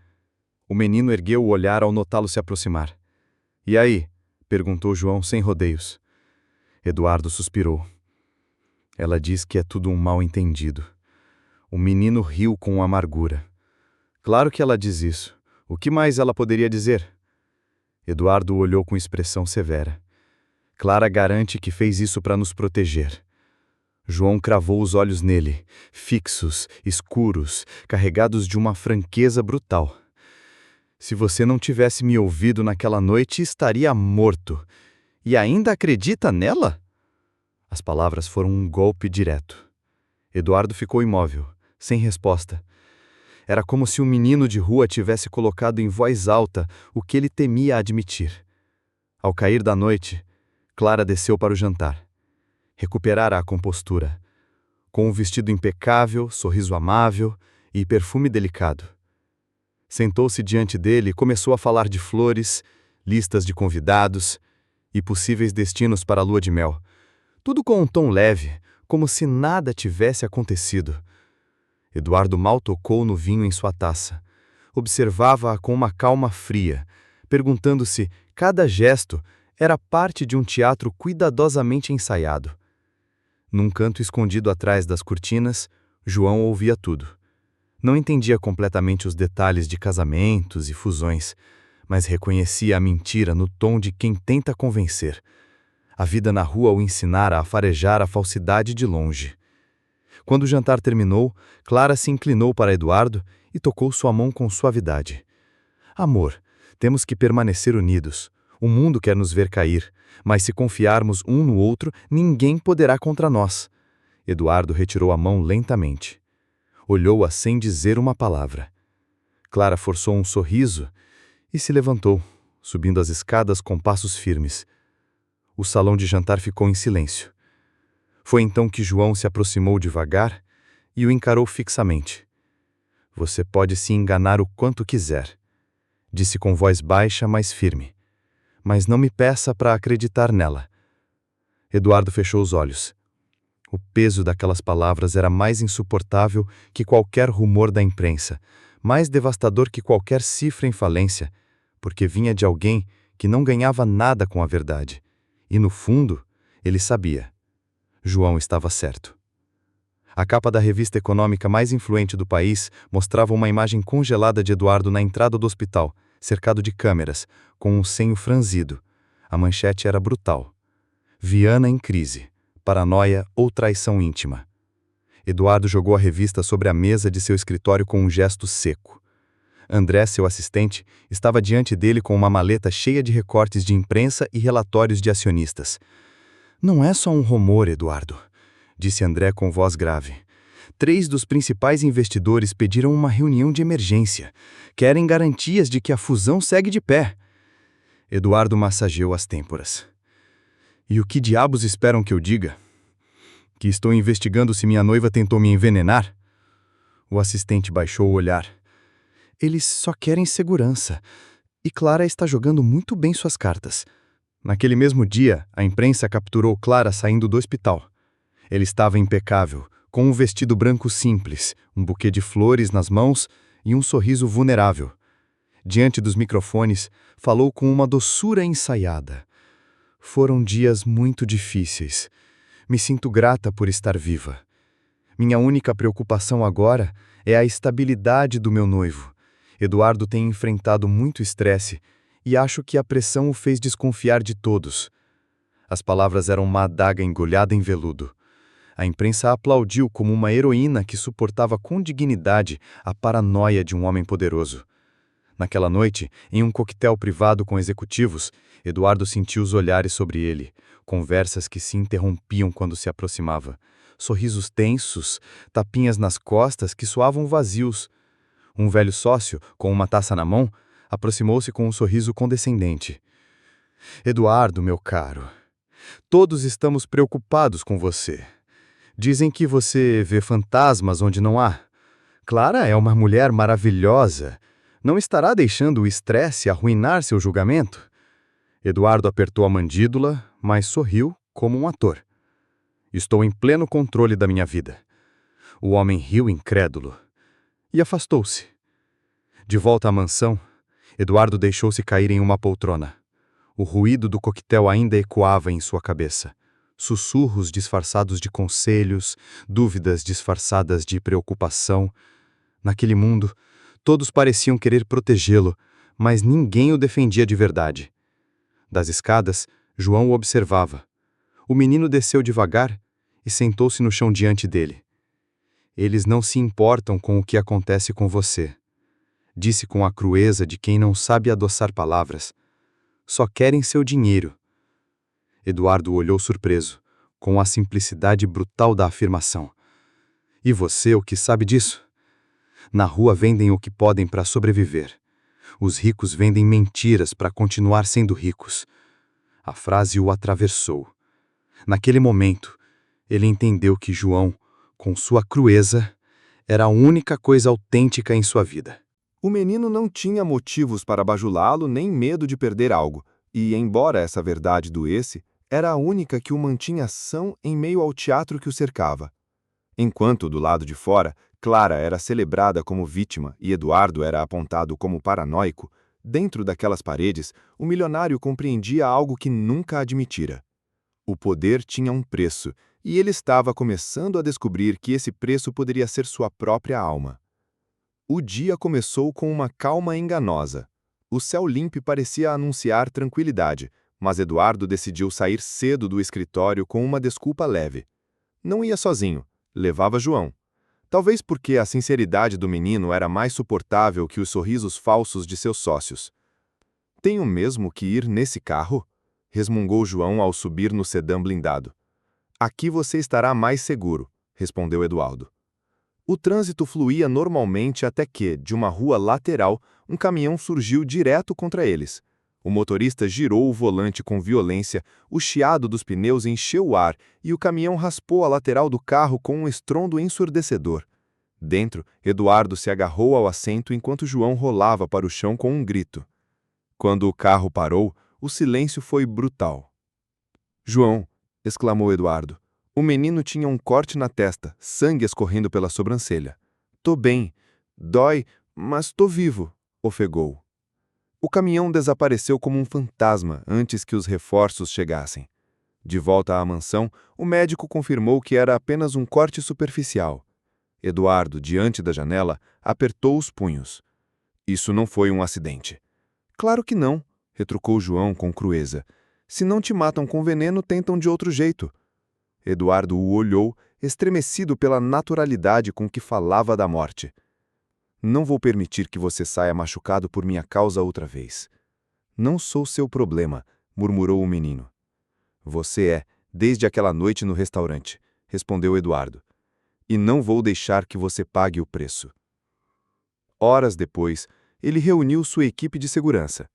Speaker 2: O menino ergueu o olhar ao notá-lo se aproximar. "E aí?" perguntou João sem rodeios. Eduardo suspirou. "Ela diz que é tudo um mal-entendido." O menino riu com amargura. "Claro que ela diz isso. O que mais ela poderia dizer?" Eduardo olhou com expressão severa. "Clara garante que fez isso para nos proteger." João cravou os olhos nele, fixos, escuros, carregados de uma franqueza brutal. "Se você não tivesse me ouvido naquela noite, estaria morto. E ainda acredita nela?" As palavras foram um golpe direto. Eduardo ficou imóvel, sem resposta. Era como se um menino de rua tivesse colocado em voz alta o que ele temia admitir. Ao cair da noite, Clara desceu para o jantar. Recuperara a compostura, com um vestido impecável, sorriso amável e perfume delicado. Sentou-se diante dele e começou a falar de flores, listas de convidados e possíveis destinos para a lua de mel. Tudo com um tom leve, como se nada tivesse acontecido. Eduardo mal tocou no vinho em sua taça. Observava-a com uma calma fria, perguntando se cada gesto era parte de um teatro cuidadosamente ensaiado. Num canto escondido atrás das cortinas, João ouvia tudo. Não entendia completamente os detalhes de casamentos e fusões, mas reconhecia a mentira no tom de quem tenta convencer. A vida na rua o ensinara a farejar a falsidade de longe. Quando o jantar terminou, Clara se inclinou para Eduardo e tocou sua mão com suavidade. "Amor, temos que permanecer unidos. O mundo quer nos ver cair, mas se confiarmos um no outro, ninguém poderá contra nós." Eduardo retirou a mão lentamente. Olhou-a sem dizer uma palavra. Clara forçou um sorriso e se levantou, subindo as escadas com passos firmes. O salão de jantar ficou em silêncio. Foi então que João se aproximou devagar e o encarou fixamente. "Você pode se enganar o quanto quiser", disse com voz baixa, mas firme. "Mas não me peça para acreditar nela." Eduardo fechou os olhos. O peso daquelas palavras era mais insuportável que qualquer rumor da imprensa, mais devastador que qualquer cifra em falência, porque vinha de alguém que não ganhava nada com a verdade. E, no fundo, ele sabia. João estava certo. A capa da revista econômica mais influente do país mostrava uma imagem congelada de Eduardo na entrada do hospital, cercado de câmeras, com um senho franzido. A manchete era brutal. Viana em crise. Paranoia ou traição íntima. Eduardo jogou a revista sobre a mesa de seu escritório com um gesto seco. André, seu assistente, estava diante dele com uma maleta cheia de recortes de imprensa e relatórios de acionistas. Não é só um rumor, Eduardo, disse André com voz grave. 3 dos principais investidores pediram uma reunião de emergência. Querem garantias de que a fusão segue de pé. Eduardo massageou as têmporas. E o que diabos esperam que eu diga? Que estou investigando se minha noiva tentou me envenenar? O assistente baixou o olhar. Eles só querem segurança. E Clara está jogando muito bem suas cartas. Naquele mesmo dia, a imprensa capturou Clara saindo do hospital. Ele estava impecável, com um vestido branco simples, um buquê de flores nas mãos e um sorriso vulnerável. Diante dos microfones, falou com uma doçura ensaiada. Foram dias muito difíceis. Me sinto grata por estar viva. Minha única preocupação agora é a estabilidade do meu noivo. Eduardo tem enfrentado muito estresse e acho que a pressão o fez desconfiar de todos. As palavras eram uma adaga engolhada em veludo. A imprensa aplaudiu como uma heroína que suportava com dignidade a paranoia de um homem poderoso. Naquela noite, em um coquetel privado com executivos, Eduardo sentiu os olhares sobre ele, conversas que se interrompiam quando se aproximava, sorrisos tensos, tapinhas nas costas que soavam vazios. Um velho sócio, com uma taça na mão, aproximou-se com um sorriso condescendente. Eduardo, meu caro, todos estamos preocupados com você. Dizem que você vê fantasmas onde não há. Clara é uma mulher maravilhosa. Não estará deixando o estresse arruinar seu julgamento? Eduardo apertou a mandíbula, mas sorriu como um ator. Estou em pleno controle da minha vida. O homem riu incrédulo e afastou-se. De volta à mansão, Eduardo deixou-se cair em uma poltrona. O ruído do coquetel ainda ecoava em sua cabeça. Sussurros disfarçados de conselhos, dúvidas disfarçadas de preocupação. Naquele mundo, todos pareciam querer protegê-lo, mas ninguém o defendia de verdade. Das escadas, João o observava. O menino desceu devagar e sentou-se no chão diante dele. Eles não se importam com o que acontece com você, disse com a crueza de quem não sabe adoçar palavras. Só querem seu dinheiro. Eduardo olhou surpreso, com a simplicidade brutal da afirmação. E você, o que sabe disso? Na rua vendem o que podem para sobreviver. Os ricos vendem mentiras para continuar sendo ricos. A frase o atravessou. Naquele momento, ele entendeu que João, com sua crueza, era a única coisa autêntica em sua vida.
Speaker 3: O menino não tinha motivos para bajulá-lo nem medo de perder algo, e, embora essa verdade doesse, era a única que o mantinha são em meio ao teatro que o cercava. Enquanto, do lado de fora, Clara era celebrada como vítima e Eduardo era apontado como paranoico, dentro daquelas paredes, o milionário compreendia algo que nunca admitira. O poder tinha um preço, e ele estava começando a descobrir que esse preço poderia ser sua própria alma. O dia começou com uma calma enganosa. O céu limpo parecia anunciar tranquilidade, mas Eduardo decidiu sair cedo do escritório com uma desculpa leve. Não ia sozinho, levava João. Talvez porque a sinceridade do menino era mais suportável que os sorrisos falsos de seus sócios. Tenho mesmo que ir nesse carro? Resmungou João ao subir no sedã blindado. Aqui você estará mais seguro, respondeu Eduardo. O trânsito fluía normalmente até que, de uma rua lateral, um caminhão surgiu direto contra eles. O motorista girou o volante com violência, o chiado dos pneus encheu o ar e o caminhão raspou a lateral do carro com um estrondo ensurdecedor. Dentro, Eduardo se agarrou ao assento enquanto João rolava para o chão com um grito. Quando o carro parou, o silêncio foi brutal. "João!" exclamou Eduardo. O menino tinha um corte na testa, sangue escorrendo pela sobrancelha. "Tô bem. Dói, mas tô vivo", ofegou. O caminhão desapareceu como um fantasma antes que os reforços chegassem. De volta à mansão, o médico confirmou que era apenas um corte superficial. Eduardo, diante da janela, apertou os punhos. Isso não foi um acidente. Claro que não, retrucou João com crueza. Se não te matam com veneno, tentam de outro jeito. Eduardo o olhou, estremecido pela naturalidade com que falava da morte. Não vou permitir que você saia machucado por minha causa outra vez. Não sou seu problema, murmurou o menino. Você é, desde aquela noite no restaurante, respondeu Eduardo. E não vou deixar que você pague o preço. Horas depois, ele reuniu sua equipe de segurança.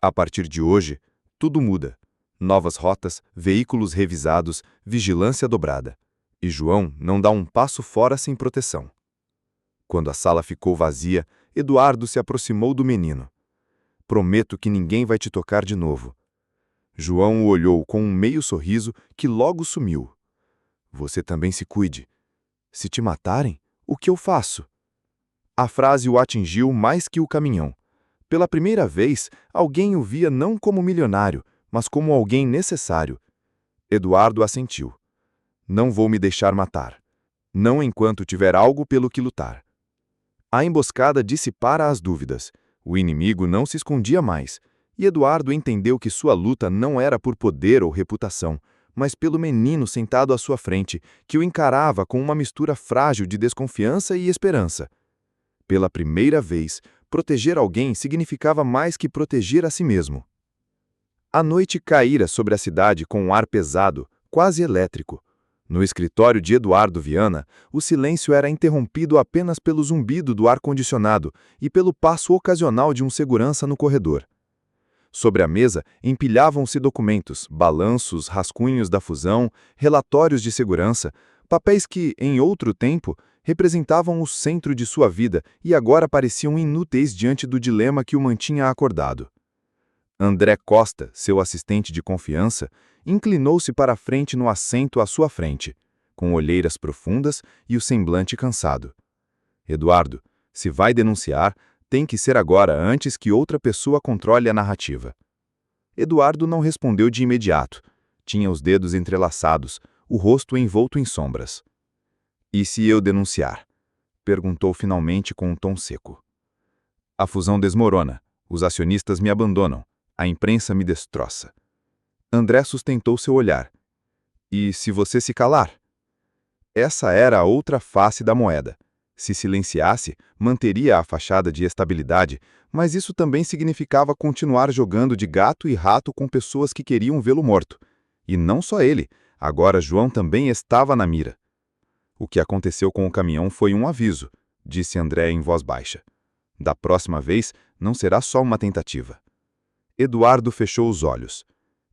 Speaker 3: A partir de hoje, tudo muda. Novas rotas, veículos revisados, vigilância dobrada. E João não dá um passo fora sem proteção. Quando a sala ficou vazia, Eduardo se aproximou do menino. Prometo que ninguém vai te tocar de novo. João o olhou com um meio sorriso que logo sumiu. Você também se cuide. Se te matarem, o que eu faço? A frase o atingiu mais que o caminhão. Pela primeira vez, alguém o via não como milionário, mas como alguém necessário. Eduardo assentiu. Não vou me deixar matar. Não enquanto tiver algo pelo que lutar. A emboscada dissipara as dúvidas. O inimigo não se escondia mais, e Eduardo entendeu que sua luta não era por poder ou reputação, mas pelo menino sentado à sua frente, que o encarava com uma mistura frágil de desconfiança e esperança. Pela primeira vez, proteger alguém significava mais que proteger a si mesmo. A noite caíra sobre a cidade com um ar pesado, quase elétrico. No escritório de Eduardo Viana, o silêncio era interrompido apenas pelo zumbido do ar-condicionado e pelo passo ocasional de um segurança no corredor. Sobre a mesa, empilhavam-se documentos, balanços, rascunhos da fusão, relatórios de segurança, papéis que, em outro tempo, representavam o centro de sua vida e agora pareciam inúteis diante do dilema que o mantinha acordado. André Costa, seu assistente de confiança, inclinou-se para a frente no assento à sua frente, com olheiras profundas e o semblante cansado. Eduardo, se vai denunciar, tem que ser agora antes que outra pessoa controle a narrativa. Eduardo não respondeu de imediato. Tinha os dedos entrelaçados, o rosto envolto em sombras. E se eu denunciar? Perguntou finalmente com um tom seco. A fusão desmorona, os acionistas me abandonam, a imprensa me destroça. André sustentou seu olhar. E se você se calar? Essa era a outra face da moeda. Se silenciasse, manteria a fachada de estabilidade, mas isso também significava continuar jogando de gato e rato com pessoas que queriam vê-lo morto. E não só ele, agora João também estava na mira. O que aconteceu com o caminhão foi um aviso, disse André em voz baixa. Da próxima vez, não será só uma tentativa. Eduardo fechou os olhos.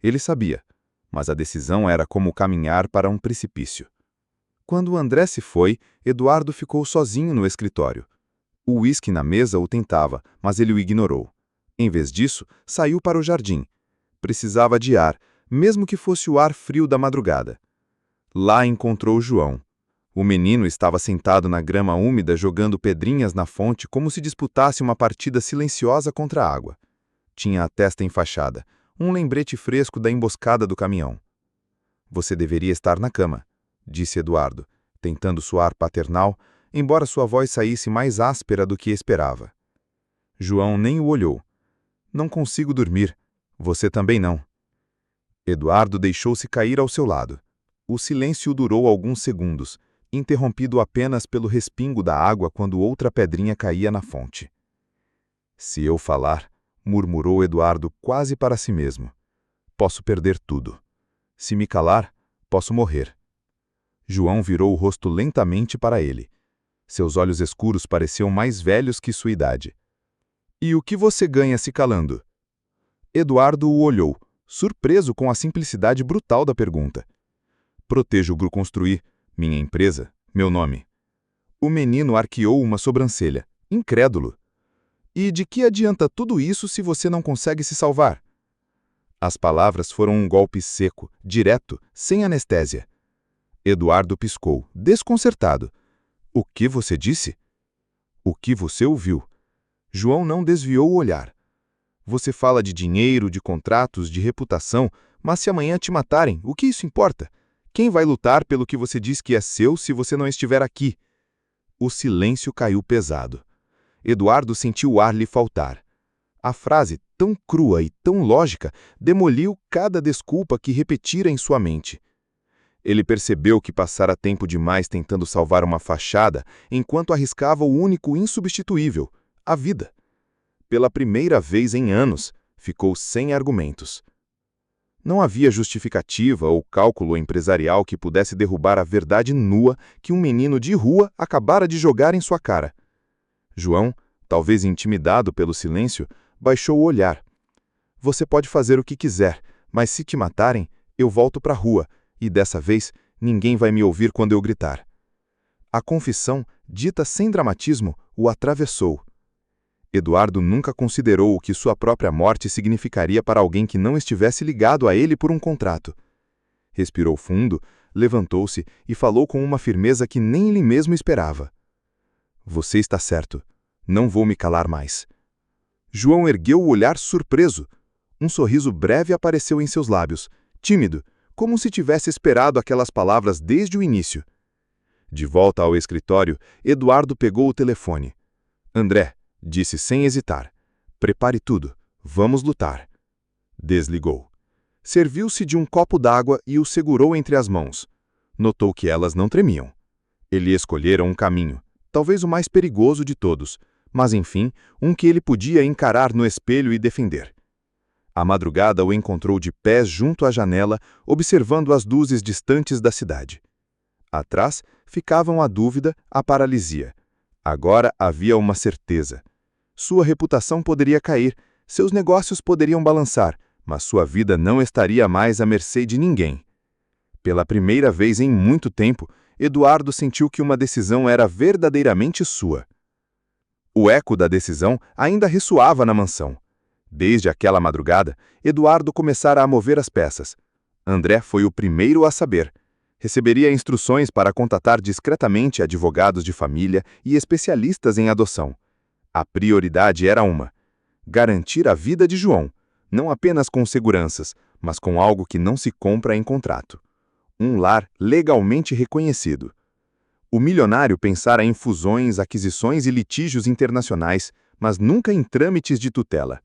Speaker 3: Ele sabia, mas a decisão era como caminhar para um precipício. Quando André se foi, Eduardo ficou sozinho no escritório. O uísque na mesa o tentava, mas ele o ignorou. Em vez disso, saiu para o jardim. Precisava de ar, mesmo que fosse o ar frio da madrugada. Lá encontrou João. O menino estava sentado na grama úmida jogando pedrinhas na fonte como se disputasse uma partida silenciosa contra a água. Tinha a testa enfaixada, um lembrete fresco da emboscada do caminhão. Você deveria estar na cama, disse Eduardo, tentando soar paternal, embora sua voz saísse mais áspera do que esperava. João nem o olhou. Não consigo dormir. Você também não. Eduardo deixou-se cair ao seu lado. O silêncio durou alguns segundos, interrompido apenas pelo respingo da água quando outra pedrinha caía na fonte. Se eu falar, murmurou Eduardo quase para si mesmo, posso perder tudo. Se me calar, posso morrer. João virou o rosto lentamente para ele. Seus olhos escuros pareciam mais velhos que sua idade. E o que você ganha se calando? Eduardo o olhou, surpreso com a simplicidade brutal da pergunta. Protejo o Gruconstruí, minha empresa, meu nome. O menino arqueou uma sobrancelha, incrédulo. E de que adianta tudo isso se você não consegue se salvar? As palavras foram um golpe seco, direto, sem anestésia. Eduardo piscou, desconcertado. O que você disse? O que você ouviu? João não desviou o olhar. Você fala de dinheiro, de contratos, de reputação, mas se amanhã te matarem, o que isso importa? Quem vai lutar pelo que você diz que é seu se você não estiver aqui? O silêncio caiu pesado. Eduardo sentiu o ar lhe faltar. A frase, tão crua e tão lógica, demoliu cada desculpa que repetira em sua mente. Ele percebeu que passara tempo demais tentando salvar uma fachada, enquanto arriscava o único insubstituível, a vida. Pela primeira vez em anos, ficou sem argumentos. Não havia justificativa ou cálculo empresarial que pudesse derrubar a verdade nua que um menino de rua acabara de jogar em sua cara. João, talvez intimidado pelo silêncio, baixou o olhar. Você pode fazer o que quiser, mas se te matarem, eu volto para a rua, e dessa vez ninguém vai me ouvir quando eu gritar. A confissão, dita sem dramatismo, o atravessou. Eduardo nunca considerou o que sua própria morte significaria para alguém que não estivesse ligado a ele por um contrato. Respirou fundo, levantou-se e falou com uma firmeza que nem ele mesmo esperava. Você está certo. Não vou me calar mais. João ergueu o olhar surpreso. Um sorriso breve apareceu em seus lábios, tímido, como se tivesse esperado aquelas palavras desde o início. De volta ao escritório, Eduardo pegou o telefone. André, disse sem hesitar. Prepare tudo. Vamos lutar. Desligou. Serviu-se de um copo d'água e o segurou entre as mãos. Notou que elas não tremiam. Ele escolhera um caminho, talvez o mais perigoso de todos, mas enfim, um que ele podia encarar no espelho e defender. A madrugada o encontrou de pés junto à janela, observando as luzes distantes da cidade. Atrás ficavam a dúvida, a paralisia. Agora havia uma certeza. Sua reputação poderia cair, seus negócios poderiam balançar, mas sua vida não estaria mais à mercê de ninguém. Pela primeira vez em muito tempo, Eduardo sentiu que uma decisão era verdadeiramente sua. O eco da decisão ainda ressoava na mansão. Desde aquela madrugada, Eduardo começara a mover as peças. André foi o primeiro a saber. Receberia instruções para contatar discretamente advogados de família e especialistas em adoção. A prioridade era uma: garantir a vida de João, não apenas com seguranças, mas com algo que não se compra em contrato. Um lar legalmente reconhecido. O milionário pensara em fusões, aquisições e litígios internacionais, mas nunca em trâmites de tutela.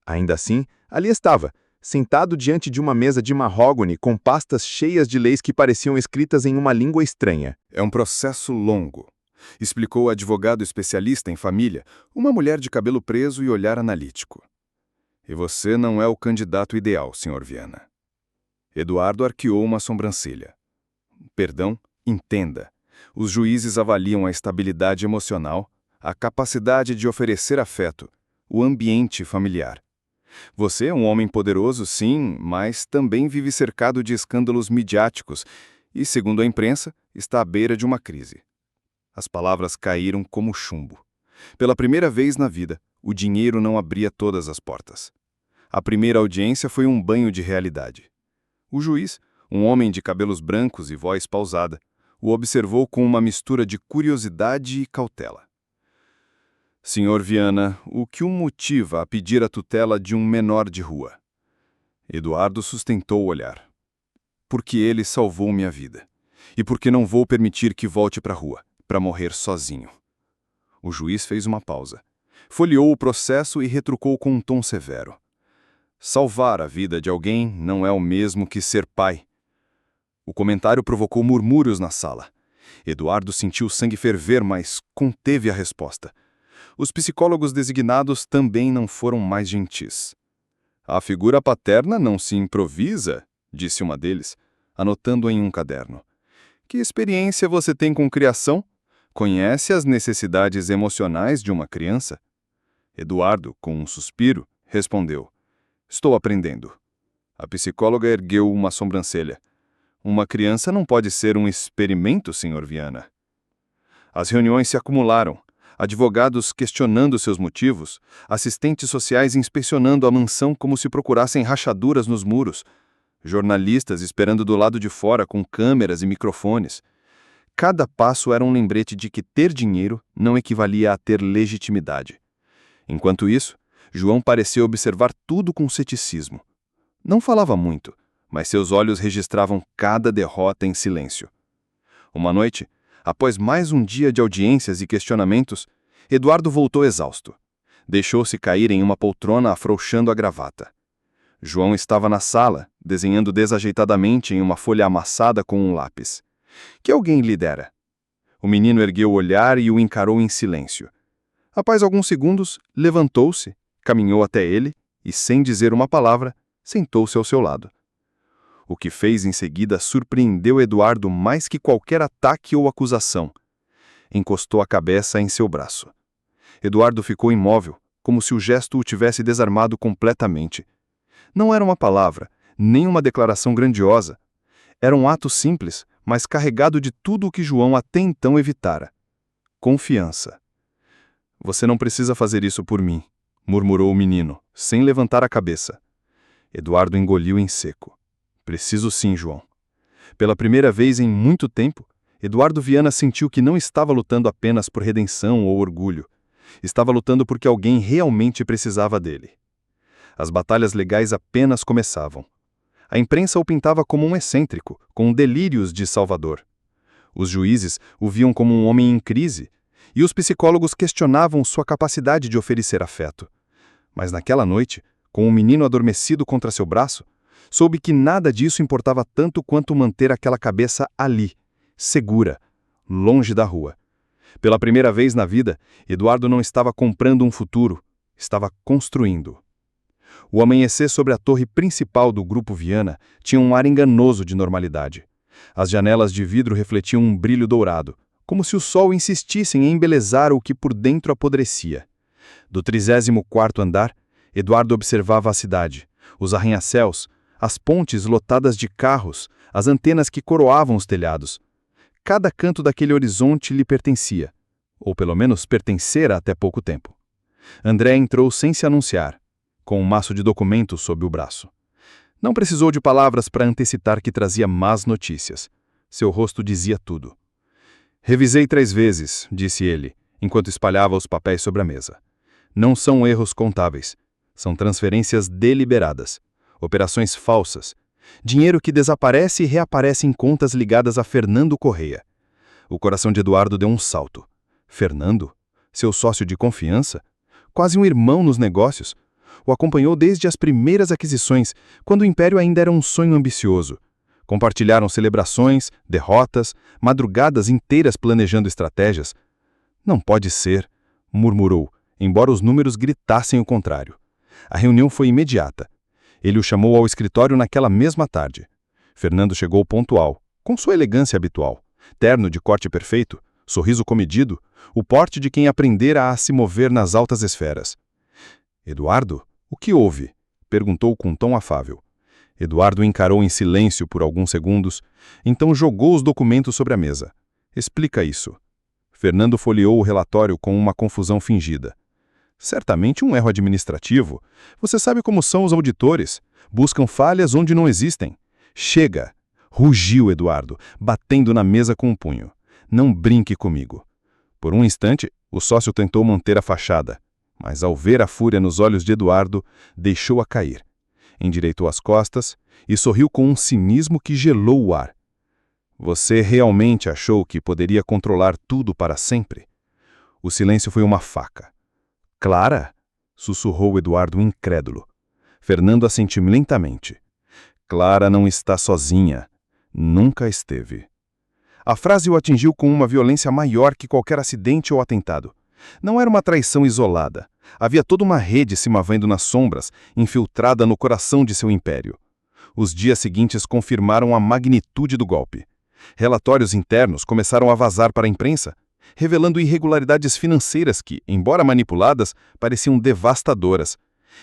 Speaker 3: Ainda assim, ali estava, sentado diante de uma mesa de mahógone com pastas cheias de leis que pareciam escritas em uma língua estranha.
Speaker 2: É um processo longo, explicou o advogado especialista em família, uma mulher de cabelo preso e olhar analítico. E você não é o candidato ideal, Sr. Viana. Eduardo arqueou uma sobrancelha. Perdão, entenda. Os juízes avaliam a estabilidade emocional, a capacidade de oferecer afeto, o ambiente familiar. Você é um homem poderoso, sim, mas também vive cercado de escândalos midiáticos e, segundo a imprensa, está à beira de uma crise. As palavras caíram como chumbo. Pela primeira vez na vida, o dinheiro não abria todas as portas. A primeira audiência foi um banho de realidade. O juiz, um homem de cabelos brancos e voz pausada, o observou com uma mistura de curiosidade e cautela. Sr. Viana, o que o motiva a pedir a tutela de um menor de rua? Eduardo sustentou o olhar. Porque ele salvou minha vida. E porque não vou permitir que volte para a rua, para morrer sozinho. O juiz fez uma pausa. Folheou o processo e retrucou com um tom severo. Salvar a vida de alguém não é o mesmo que ser pai. O comentário provocou murmúrios na sala. Eduardo sentiu o sangue ferver, mas conteve a resposta. Os psicólogos designados também não foram mais gentis. A figura paterna não se improvisa, disse uma deles, anotando em um caderno. Que experiência você tem com criação? Conhece as necessidades emocionais de uma criança? Eduardo, com um suspiro, respondeu. Estou aprendendo. A psicóloga ergueu uma sobrancelha. Uma criança não pode ser um experimento, Sr. Viana. As reuniões se acumularam. Advogados questionando seus motivos, assistentes sociais inspecionando a mansão como se procurassem rachaduras nos muros, jornalistas esperando do lado de fora com câmeras e microfones. Cada passo era um lembrete de que ter dinheiro não equivalia a ter legitimidade. Enquanto isso, João pareceu observar tudo com ceticismo. Não falava muito, mas seus olhos registravam cada derrota em silêncio. Uma noite, após mais um dia de audiências e questionamentos, Eduardo voltou exausto. Deixou-se cair em uma poltrona afrouxando a gravata. João estava na sala, desenhando desajeitadamente em uma folha amassada com um lápis. Que alguém lhe dera. O menino ergueu o olhar e o encarou em silêncio. Após alguns segundos, levantou-se, caminhou até ele e, sem dizer uma palavra, sentou-se ao seu lado. O que fez em seguida surpreendeu Eduardo mais que qualquer ataque ou acusação. Encostou a cabeça em seu braço. Eduardo ficou imóvel, como se o gesto o tivesse desarmado completamente. Não era uma palavra, nem uma declaração grandiosa. Era um ato simples, mas carregado de tudo o que João até então evitara. Confiança. Você não precisa fazer isso por mim, murmurou o menino, sem levantar a cabeça. Eduardo engoliu em seco. Preciso sim, João. Pela primeira vez em muito tempo, Eduardo Viana sentiu que não estava lutando apenas por redenção ou orgulho. Estava lutando porque alguém realmente precisava dele. As batalhas legais apenas começavam. A imprensa o pintava como um excêntrico, com delírios de salvador. Os juízes o viam como um homem em crise, e os psicólogos questionavam sua capacidade de oferecer afeto. Mas naquela noite, com o menino adormecido contra seu braço, soube que nada disso importava tanto quanto manter aquela cabeça ali, segura, longe da rua. Pela primeira vez na vida, Eduardo não estava comprando um futuro, estava construindo. O amanhecer sobre a torre principal do Grupo Viana tinha um ar enganoso de normalidade. As janelas de vidro refletiam um brilho dourado, como se o sol insistisse em embelezar o que por dentro apodrecia. Do 34º andar, Eduardo observava a cidade, os arranha-céus, as pontes lotadas de carros, as antenas que coroavam os telhados. Cada canto daquele horizonte lhe pertencia, ou pelo menos pertencera até pouco tempo. André entrou sem se anunciar, com um maço de documentos sob o braço. Não precisou de palavras para antecipar que trazia más notícias. Seu rosto dizia tudo. Revisei 3 vezes, disse ele, enquanto espalhava os papéis sobre a mesa. Não são erros contábeis. São transferências deliberadas. Operações falsas. Dinheiro que desaparece e reaparece em contas ligadas a Fernando Correia. O coração de Eduardo deu um salto. Fernando? Seu sócio de confiança? Quase um irmão nos negócios. O acompanhou desde as primeiras aquisições, quando o império ainda era um sonho ambicioso. Compartilharam celebrações, derrotas, madrugadas inteiras planejando estratégias. Não pode ser, murmurou, embora os números gritassem o contrário. A reunião foi imediata. Ele o chamou ao escritório naquela mesma tarde. Fernando chegou pontual, com sua elegância habitual. Terno de corte perfeito, sorriso comedido, o porte de quem aprendera a se mover nas altas esferas. Eduardo, o que houve? Perguntou com tom afável. Eduardo encarou em silêncio por alguns segundos, então jogou os documentos sobre a mesa. Explica isso. Fernando folheou o relatório com uma confusão fingida. Certamente um erro administrativo. Você sabe como são os auditores. Buscam falhas onde não existem. Chega! Rugiu Eduardo, batendo na mesa com o punho. Não brinque comigo. Por um instante, o sócio tentou manter a fachada, mas ao ver a fúria nos olhos de Eduardo, deixou-a cair. Endireitou as costas e sorriu com um cinismo que gelou o ar. Você realmente achou que poderia controlar tudo para sempre? O silêncio foi uma faca. Clara? Sussurrou Eduardo incrédulo. Fernando assentiu lentamente. Clara não está sozinha. Nunca esteve. A frase o atingiu com uma violência maior que qualquer acidente ou atentado. Não era uma traição isolada. Havia toda uma rede se movendo nas sombras, infiltrada no coração de seu império. Os dias seguintes confirmaram a magnitude do golpe. Relatórios internos começaram a vazar para a imprensa, revelando irregularidades financeiras que, embora manipuladas, pareciam devastadoras.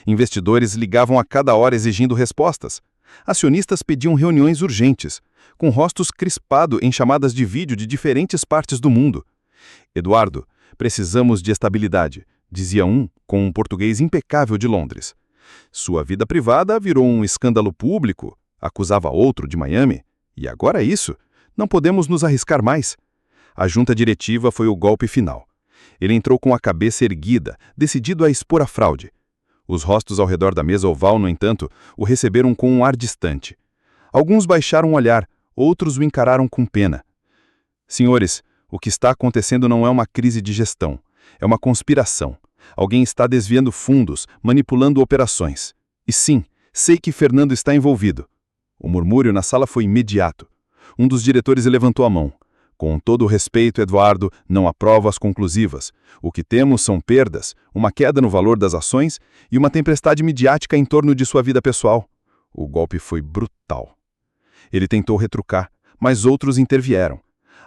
Speaker 2: Investidores ligavam a cada hora exigindo respostas. Acionistas pediam reuniões urgentes, com rostos crispados em chamadas de vídeo de diferentes partes do mundo. Eduardo, precisamos de estabilidade, dizia um com um português impecável de Londres. Sua vida privada virou um escândalo público, acusava outro de Miami. E agora é isso. Não podemos nos arriscar mais. A junta diretiva foi o golpe final. Ele entrou com a cabeça erguida, decidido a expor a fraude.
Speaker 1: Os rostos ao redor da mesa oval, no entanto, o receberam com um ar distante. Alguns baixaram o olhar, outros o encararam com pena. Senhores, o que está acontecendo não é uma crise de gestão. É uma conspiração. Alguém está desviando fundos, manipulando operações. E sim, sei que Fernando está envolvido. O murmúrio na sala foi imediato. Um dos diretores levantou a mão. Com todo o respeito, Eduardo, não há provas conclusivas. O que temos são perdas, uma queda no valor das ações e uma tempestade midiática em torno de sua vida pessoal. O golpe foi brutal. Ele tentou retrucar, mas outros intervieram.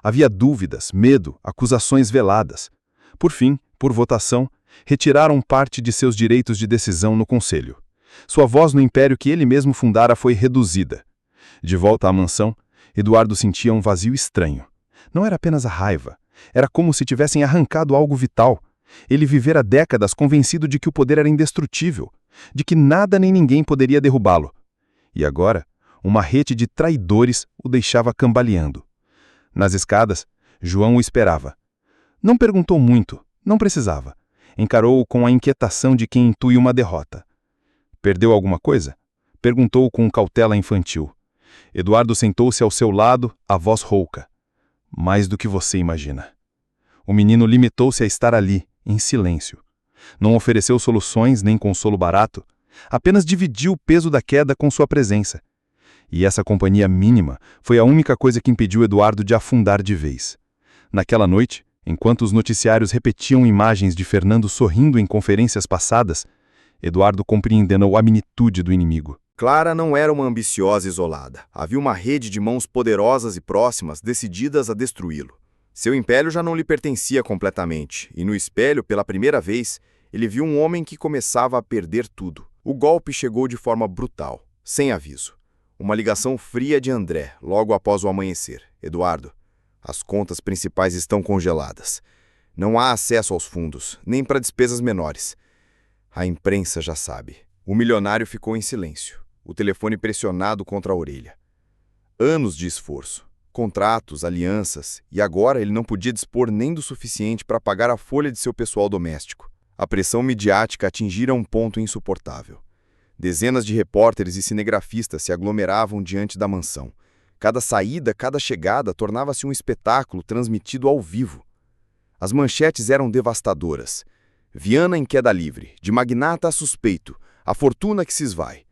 Speaker 1: Havia dúvidas, medo, acusações veladas. Por fim, por votação, retiraram parte de seus direitos de decisão no conselho. Sua voz no império que ele mesmo fundara foi reduzida. De volta à mansão, Eduardo sentia um vazio estranho. Não era apenas a raiva. Era como se tivessem arrancado algo vital. Ele vivera décadas convencido de que o poder era indestrutível, de que nada nem ninguém poderia derrubá-lo. E agora, uma rede de traidores o deixava cambaleando. Nas escadas, João o esperava. Não perguntou muito, não precisava. Encarou-o com a inquietação de quem intui uma derrota. Perdeu alguma coisa? Perguntou com cautela infantil. Eduardo sentou-se ao seu lado, a voz rouca. Mais do que você imagina. O menino limitou-se a estar ali, em silêncio. Não ofereceu soluções nem consolo barato, apenas dividiu o peso da queda com sua presença. E essa companhia mínima foi a única coisa que impediu Eduardo de afundar de vez. Naquela noite, enquanto os noticiários repetiam imagens de Fernando sorrindo em conferências passadas, Eduardo compreendeu a magnitude do inimigo.
Speaker 2: Clara não era uma ambiciosa isolada. Havia uma rede de mãos poderosas e próximas decididas a destruí-lo. Seu império já não lhe pertencia completamente, e no espelho, pela primeira vez, ele viu um homem que começava a perder tudo. O golpe chegou de forma brutal, sem aviso. Uma ligação fria de André, logo após o amanhecer. Eduardo, as contas principais estão congeladas. Não há acesso aos fundos, nem para despesas menores. A imprensa já sabe. O milionário ficou em silêncio, o telefone pressionado contra a orelha. Anos de esforço, contratos, alianças, e agora ele não podia dispor nem do suficiente para pagar a folha de seu pessoal doméstico. A pressão midiática atingira um ponto insuportável. Dezenas de repórteres e cinegrafistas se aglomeravam diante da mansão. Cada saída, cada chegada tornava-se um espetáculo transmitido ao vivo. As manchetes eram devastadoras. Viana em queda livre, de magnata a suspeito, a fortuna que se esvai.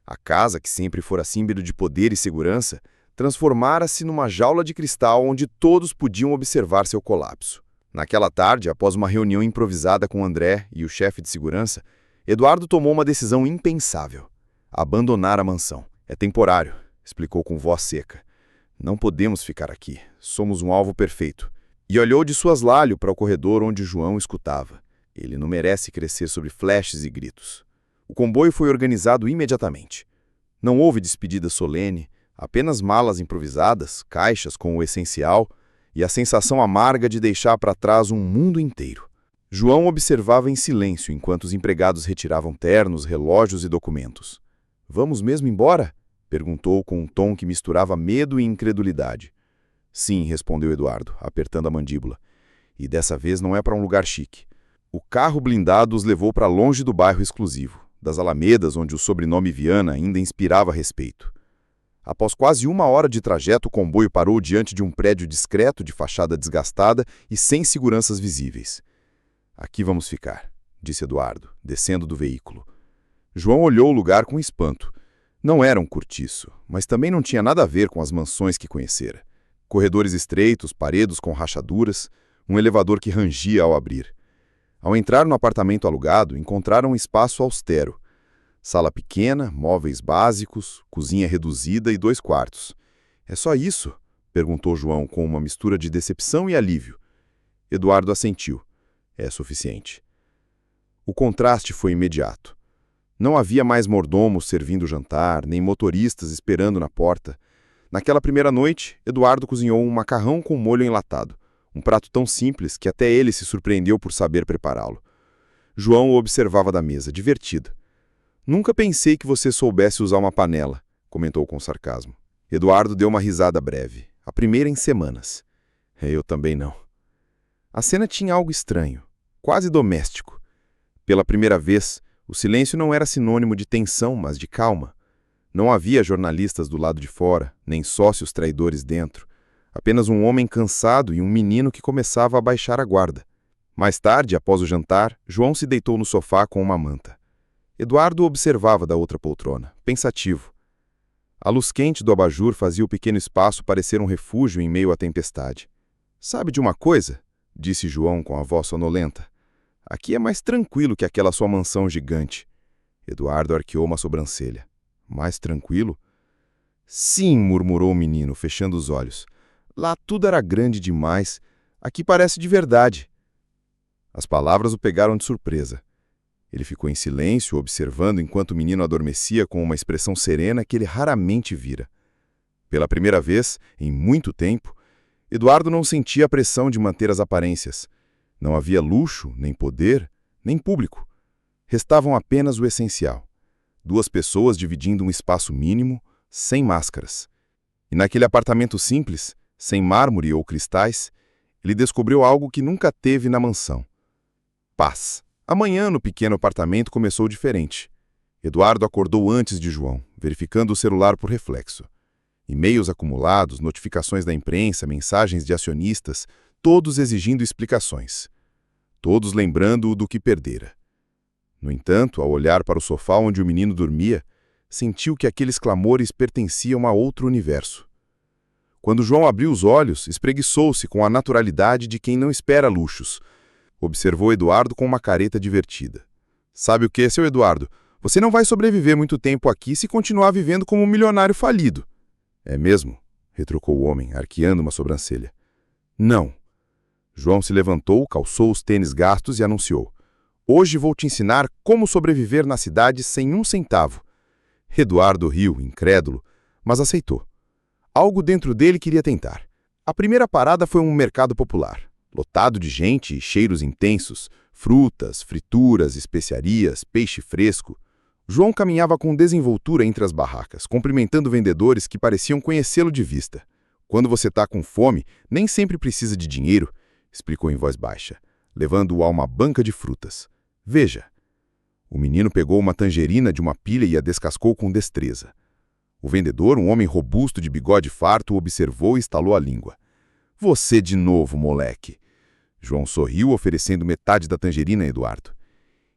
Speaker 2: A casa, que sempre fora símbolo de poder e segurança, transformara-se numa jaula de cristal onde todos podiam observar seu colapso. Naquela tarde, após uma reunião improvisada com André e o chefe de segurança, Eduardo tomou uma decisão impensável: abandonar a mansão. É temporário, explicou com voz seca. Não podemos ficar aqui. Somos um alvo perfeito. E olhou de soslaio para o corredor onde João escutava. Ele não merece crescer sob flashes e gritos. O comboio foi organizado imediatamente. Não houve despedida solene, apenas malas improvisadas, caixas com o essencial e a sensação amarga de deixar para trás um mundo inteiro. João observava em silêncio enquanto os empregados retiravam ternos, relógios e documentos. "Vamos mesmo embora?" perguntou com um tom que misturava medo e incredulidade. "Sim", respondeu Eduardo, apertando a mandíbula. "E dessa vez não é para um lugar chique." O carro blindado os levou para longe do bairro exclusivo, das alamedas onde o sobrenome Viana ainda inspirava respeito. Após quase 1 hora de trajeto, o comboio parou diante de um prédio discreto de fachada desgastada e sem seguranças visíveis. "Aqui vamos ficar", disse Eduardo, descendo do veículo. João olhou o lugar com espanto. Não era um cortiço, mas também não tinha nada a ver com as mansões que conhecera. Corredores estreitos, paredes com rachaduras, um elevador que rangia ao abrir. Ao entrar no apartamento alugado, encontraram um espaço austero. Sala pequena, móveis básicos, cozinha reduzida e 2 quartos. "É só isso?" perguntou João com uma mistura de decepção e alívio. Eduardo assentiu. "É suficiente." O contraste foi imediato. Não havia mais mordomos servindo o jantar, nem motoristas esperando na porta. Naquela primeira noite, Eduardo cozinhou um macarrão com molho enlatado, um prato tão simples que até ele se surpreendeu por saber prepará-lo. João o observava da mesa, divertido. "Nunca pensei que você soubesse usar uma panela", comentou com sarcasmo. Eduardo deu uma risada breve, a primeira em semanas. "Eu também não." A cena tinha algo estranho, quase doméstico. Pela primeira vez, O silêncio não era sinônimo de tensão, mas de calma. Não havia jornalistas do lado de fora, nem sócios traidores dentro. Apenas um homem cansado e um menino que começava a baixar a guarda. Mais tarde, após o jantar, João se deitou no sofá com uma manta. Eduardo o observava da outra poltrona, pensativo. A luz quente do abajur fazia o pequeno espaço parecer um refúgio em meio à tempestade. "Sabe de uma coisa?", disse João com a voz sonolenta. "Aqui é mais tranquilo que aquela sua mansão gigante." Eduardo arqueou uma sobrancelha. "Mais tranquilo?" "Sim", murmurou o menino, fechando os olhos. "Lá tudo era grande demais. Aqui parece de verdade." As palavras o pegaram de surpresa. Ele ficou em silêncio, observando enquanto o menino adormecia com uma expressão serena que ele raramente vira. Pela primeira vez, em muito tempo, Eduardo não sentia a pressão de manter as aparências. Não havia luxo, nem poder, nem público. Restavam apenas o essencial. 2 pessoas dividindo um espaço mínimo, sem máscaras. E naquele apartamento simples, sem mármore ou cristais, ele descobriu algo que nunca teve na mansão: paz. Amanhã, no pequeno apartamento, começou diferente. Eduardo acordou antes de João, verificando o celular por reflexo. E-mails acumulados, notificações da imprensa, mensagens de acionistas, todos exigindo explicações. Todos lembrando-o do que perdera. No entanto, ao olhar para o sofá onde o menino dormia, sentiu que aqueles clamores pertenciam a outro universo. Quando João abriu os olhos, espreguiçou-se com a naturalidade de quem não espera luxos. Observou Eduardo com uma careta divertida. "Sabe o que, seu Eduardo? Você não vai sobreviver muito tempo aqui se continuar vivendo como um milionário falido." "É mesmo?", retrucou o homem, arqueando uma sobrancelha. "Não." João se levantou, calçou os tênis gastos e anunciou: "Hoje vou te ensinar como sobreviver na cidade sem um centavo." Eduardo riu, incrédulo, mas aceitou. Algo dentro dele queria tentar. A primeira parada foi um mercado popular, lotado de gente e cheiros intensos, frutas, frituras, especiarias, peixe fresco. João caminhava com desenvoltura entre as barracas, cumprimentando vendedores que pareciam conhecê-lo de vista. "Quando você está com fome, nem sempre precisa de dinheiro", explicou em voz baixa, levando-o a uma banca de frutas. "Veja." O menino pegou uma tangerina de uma pilha e a descascou com destreza. O vendedor, um homem robusto de bigode farto, o observou e estalou a língua. "Você de novo, moleque." João sorriu, oferecendo metade da tangerina a Eduardo.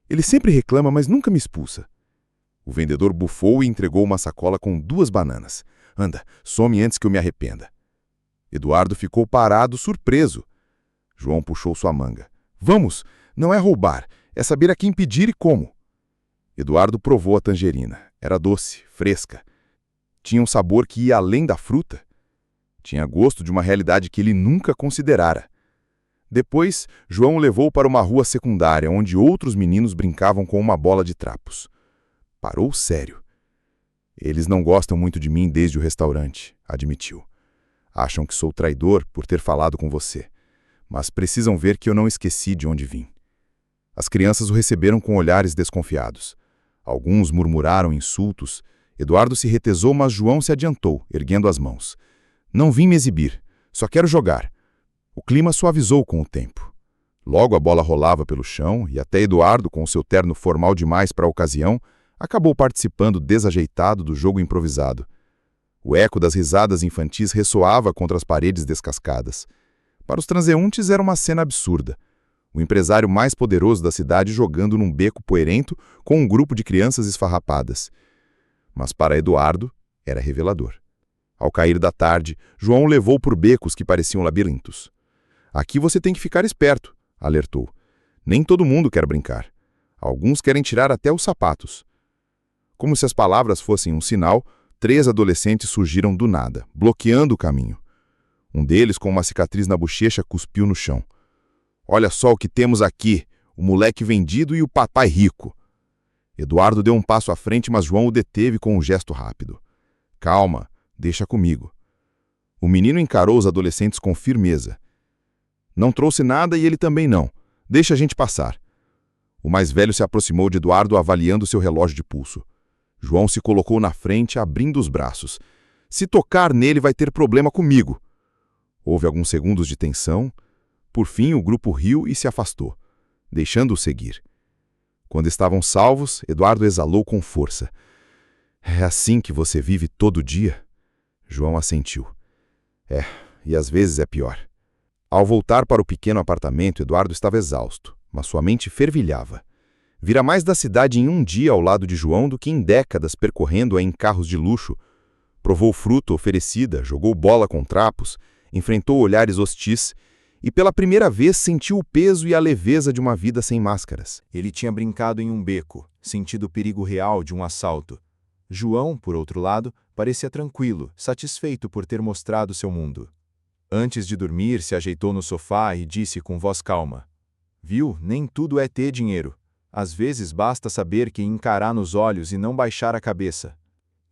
Speaker 2: "Ele sempre reclama, mas nunca me expulsa." O vendedor bufou e entregou uma sacola com 2 bananas. "Anda, some antes que eu me arrependa." Eduardo ficou parado, surpreso. João puxou sua manga. "Vamos, não é roubar, é saber a quem pedir e como." Eduardo provou a tangerina. Era doce, fresca. Tinha um sabor que ia além da fruta. Tinha gosto de uma realidade que ele nunca considerara. Depois, João o levou para uma rua secundária, onde outros meninos brincavam com uma bola de trapos. Parou sério. "Eles não gostam muito de mim desde o restaurante", admitiu. "Acham que sou traidor por ter falado com você. Mas precisam ver que eu não esqueci de onde vim." As crianças o receberam com olhares desconfiados. Alguns murmuraram insultos. Eduardo se retesou, mas João se adiantou, erguendo as mãos. "Não vim me exibir, só quero jogar." O clima suavizou com o tempo. Logo a bola rolava pelo chão e até Eduardo, com seu terno formal demais para a ocasião, acabou participando desajeitado do jogo improvisado. O eco das risadas infantis ressoava contra as paredes descascadas. Para os transeuntes era uma cena absurda. O empresário mais poderoso da cidade jogando num beco poeirento com um grupo de crianças esfarrapadas. Mas para Eduardo era revelador. Ao cair da tarde, João o levou por becos que pareciam labirintos. "Aqui você tem que ficar esperto", alertou. "Nem todo mundo quer brincar. Alguns querem tirar até os sapatos." Como se as palavras fossem um sinal, 3 adolescentes surgiram do nada, bloqueando o caminho. Um deles, com uma cicatriz na bochecha, cuspiu no chão. "Olha só o que temos aqui, o moleque vendido e o papai rico." Eduardo deu um passo à frente, mas João o deteve com um gesto rápido. "Calma, deixa comigo." O menino encarou os adolescentes com firmeza. "Não trouxe nada e ele também não. Deixa a gente passar." O mais velho se aproximou de Eduardo, avaliando seu relógio de pulso. João se colocou na frente, abrindo os braços. "Se tocar nele, vai ter problema comigo." Houve alguns segundos de tensão. Por fim, o grupo riu e se afastou, deixando-o seguir.
Speaker 1: Quando estavam salvos, Eduardo exalou com força. É assim que você vive todo dia? João assentiu. É, e às vezes é pior. Ao voltar para o pequeno apartamento, Eduardo estava exausto, mas sua mente fervilhava. Vira mais da cidade em um dia ao lado de João do que em décadas percorrendo-a em carros de luxo. Provou fruta oferecida, jogou bola com trapos, enfrentou olhares hostis e pela primeira vez sentiu o peso e a leveza de uma vida sem máscaras.
Speaker 2: Ele tinha brincado em um beco, sentido o perigo real de um assalto. João, por outro lado, parecia tranquilo, satisfeito por ter mostrado seu mundo. Antes de dormir, se ajeitou no sofá e disse com voz calma: Viu, nem tudo é ter dinheiro. Às vezes basta saber que encarar nos olhos e não baixar a cabeça.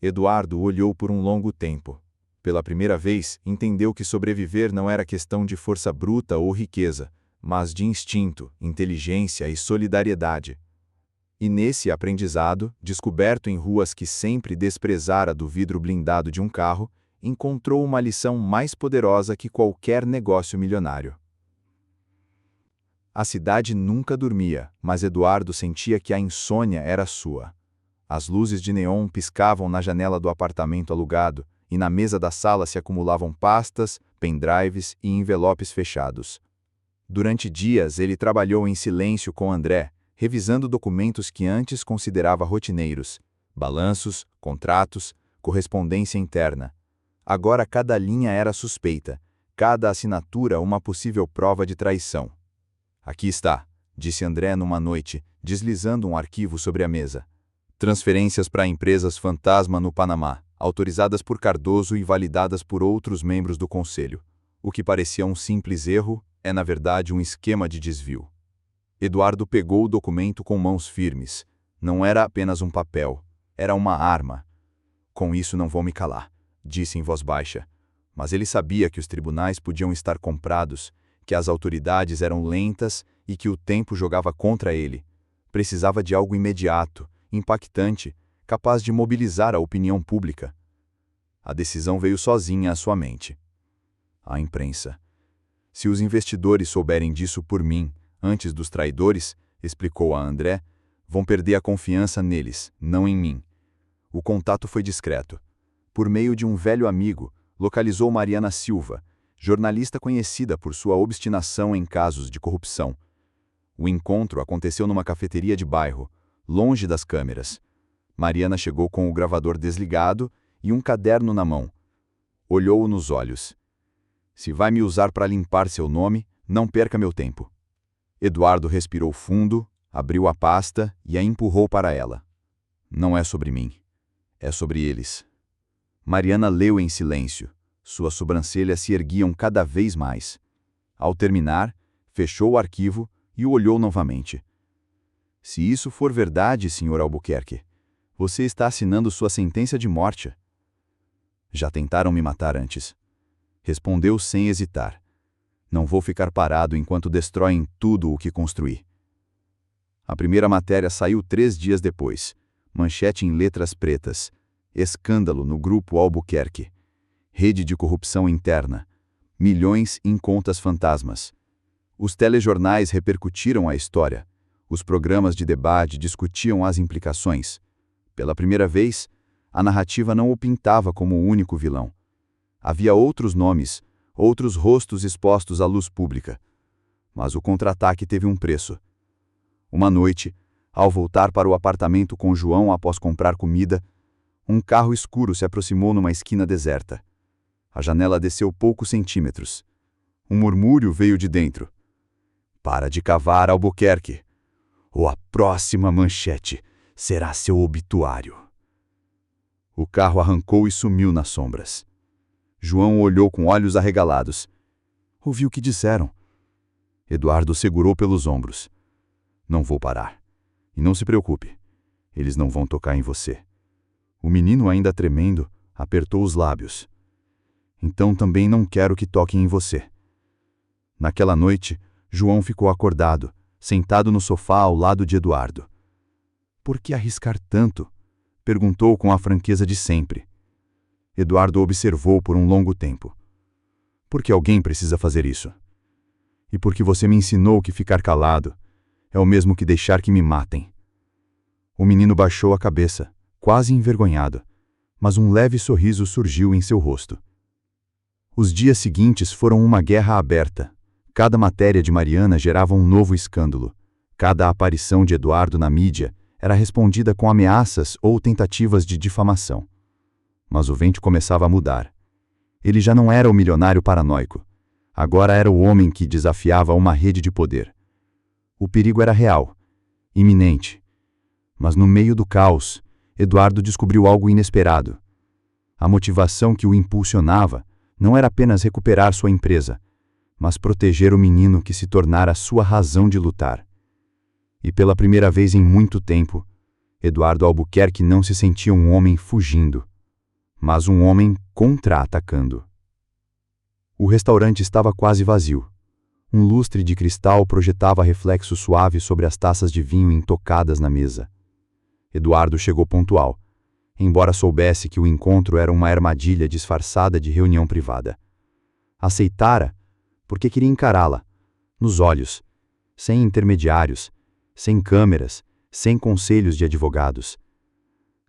Speaker 2: Eduardo olhou por um longo tempo. Pela primeira vez, entendeu que sobreviver não era questão de força bruta ou riqueza, mas de instinto, inteligência e solidariedade. E nesse aprendizado, descoberto em ruas que sempre desprezara do vidro blindado de um carro, encontrou uma lição mais poderosa que qualquer negócio milionário. A cidade nunca dormia, mas Eduardo sentia que a insônia era sua. As luzes de neon piscavam na janela do apartamento alugado, e na mesa da sala se acumulavam pastas, pendrives e envelopes fechados. Durante dias ele trabalhou em silêncio com André, revisando documentos que antes considerava rotineiros, balanços, contratos, correspondência interna. Agora cada linha era suspeita, cada assinatura uma possível prova de traição. Aqui está, disse André numa noite, deslizando um arquivo sobre a mesa. Transferências para empresas fantasma no Panamá, autorizadas por Cardoso e validadas por outros membros do conselho. O que parecia um simples erro é, na verdade, um esquema de desvio. Eduardo pegou o documento com mãos firmes. Não era apenas um papel, era uma arma. Com isso não vou me calar, disse em voz baixa. Mas ele sabia que os tribunais podiam estar comprados, que as autoridades eram lentas e que o tempo jogava contra ele. Precisava de algo imediato, impactante, capaz de mobilizar a opinião pública. A decisão veio sozinha à sua mente. A imprensa. Se os investidores souberem disso por mim, antes dos traidores, explicou a André, vão perder a confiança neles, não em mim. O contato foi discreto. Por meio de um velho amigo, localizou Mariana Silva, jornalista conhecida por sua obstinação em casos de corrupção. O encontro aconteceu numa cafeteria de bairro, longe das câmeras. Mariana chegou com o gravador desligado e um caderno na mão. Olhou-o nos olhos. Se vai me usar para limpar seu nome, não perca meu tempo. Eduardo respirou fundo, abriu a pasta e a empurrou para ela. Não é sobre mim. É sobre eles. Mariana leu em silêncio. Suas sobrancelhas se erguiam cada vez mais. Ao terminar, fechou o arquivo e o olhou novamente. Se isso for verdade, Sr. Albuquerque, você está assinando sua sentença de morte. Já tentaram me matar antes. Respondeu sem hesitar. Não vou ficar parado enquanto destroem tudo o que construí. A primeira matéria saiu 3 dias depois. Manchete em letras pretas. Escândalo no Grupo Albuquerque. Rede de corrupção interna. Milhões em contas fantasmas. Os telejornais repercutiram a história. Os programas de debate discutiam as implicações. Pela primeira vez, a narrativa não o pintava como o único vilão. Havia outros nomes, outros rostos expostos à luz pública. Mas o contra-ataque teve um preço. Uma noite, ao voltar para o apartamento com João após comprar comida, um carro escuro se aproximou numa esquina deserta. A janela desceu poucos centímetros. Um murmúrio veio de dentro. Para de cavar, Albuquerque, ou a próxima manchete será seu obituário. O carro arrancou e sumiu nas sombras. João olhou com olhos arregalados. Ouviu o que disseram. Eduardo segurou pelos ombros. Não vou parar. E não se preocupe. Eles não vão tocar em você. O menino, ainda tremendo, apertou os lábios. Então também não quero que toquem em você. Naquela noite, João ficou acordado, sentado no sofá ao lado de Eduardo. Por que arriscar tanto? Perguntou com a franqueza de sempre. Eduardo observou por um longo tempo. Porque alguém precisa fazer isso. E porque você me ensinou que ficar calado é o mesmo que deixar que me matem.
Speaker 3: O menino baixou a cabeça, quase envergonhado, mas um leve sorriso surgiu em seu rosto. Os dias seguintes foram uma guerra aberta. Cada matéria de Mariana gerava um novo escândalo. Cada aparição de Eduardo na mídia era respondida com ameaças ou tentativas de difamação. Mas o vento começava a mudar. Ele já não era o milionário paranoico. Agora era o homem que desafiava uma rede de poder. O perigo era real, iminente. Mas no meio do caos, Eduardo descobriu algo inesperado. A motivação que o impulsionava não era apenas recuperar sua empresa, mas proteger o menino que se tornara sua razão de lutar. E pela primeira vez em muito tempo, Eduardo Albuquerque não se sentia um homem fugindo, mas um homem contra-atacando. O restaurante estava quase vazio. Um lustre de cristal projetava reflexo suave sobre as taças de vinho intocadas na mesa. Eduardo chegou pontual, embora soubesse que o encontro era uma armadilha disfarçada de reunião privada. Aceitara porque queria encará-la, nos olhos, sem intermediários, sem câmeras, sem conselhos de advogados.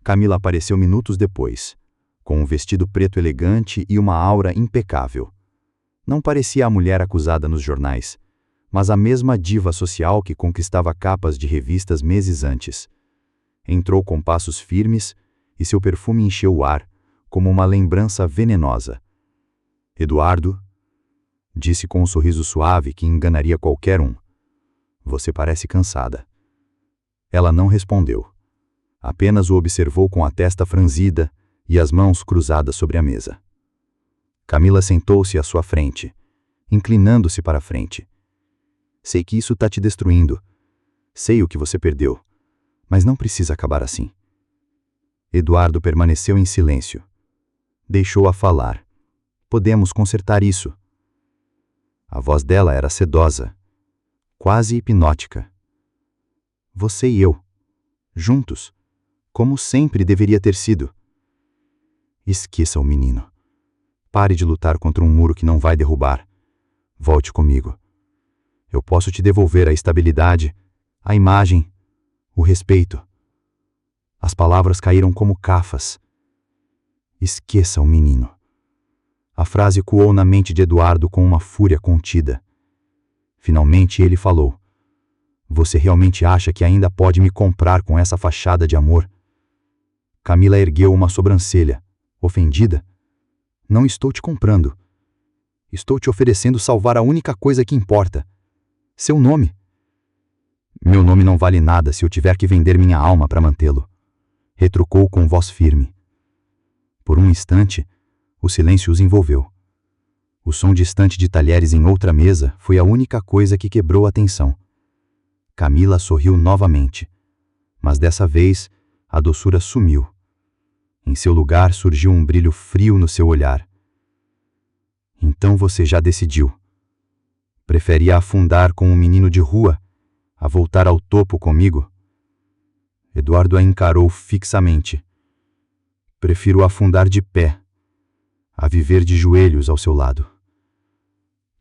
Speaker 3: Camila apareceu minutos depois, com um vestido preto elegante e uma aura impecável. Não parecia a mulher acusada nos jornais, mas a mesma diva social que conquistava capas de revistas meses antes. Entrou com passos firmes e seu perfume encheu o ar, como uma lembrança venenosa. Eduardo, disse com um sorriso suave que enganaria qualquer um. Você parece cansada. Ela não respondeu. Apenas o observou com a testa franzida e as mãos cruzadas sobre a mesa. Camila sentou-se à sua frente, inclinando-se para a frente. Sei que isso está te destruindo. Sei o que você perdeu. Mas não precisa acabar assim. Eduardo permaneceu em silêncio. Deixou-a falar. Podemos consertar isso. A voz dela era sedosa, quase hipnótica. Você e eu, juntos, como sempre deveria ter sido. Esqueça o menino. Pare de lutar contra um muro que não vai derrubar. Volte comigo. Eu posso te devolver a estabilidade, a imagem, o respeito. As palavras caíram como cafas. Esqueça o menino. A frase ecoou na mente de Eduardo com uma fúria contida. Finalmente ele falou. Você realmente acha que ainda pode me comprar com essa fachada de amor? Camila ergueu uma sobrancelha, ofendida. Não estou te comprando. Estou te oferecendo salvar a única coisa que importa. Seu nome. Meu nome não vale nada se eu tiver que vender minha alma para mantê-lo. Retrucou com voz firme. Por um instante, o silêncio os envolveu. O som distante de talheres em outra mesa foi a única coisa que quebrou a tensão. Camila sorriu novamente, mas dessa vez a doçura sumiu. Em seu lugar surgiu um brilho frio no seu olhar. Então você já decidiu. Prefere afundar com um menino de rua a voltar ao topo comigo? Eduardo a encarou fixamente. Prefiro afundar de pé, a viver de joelhos ao seu lado.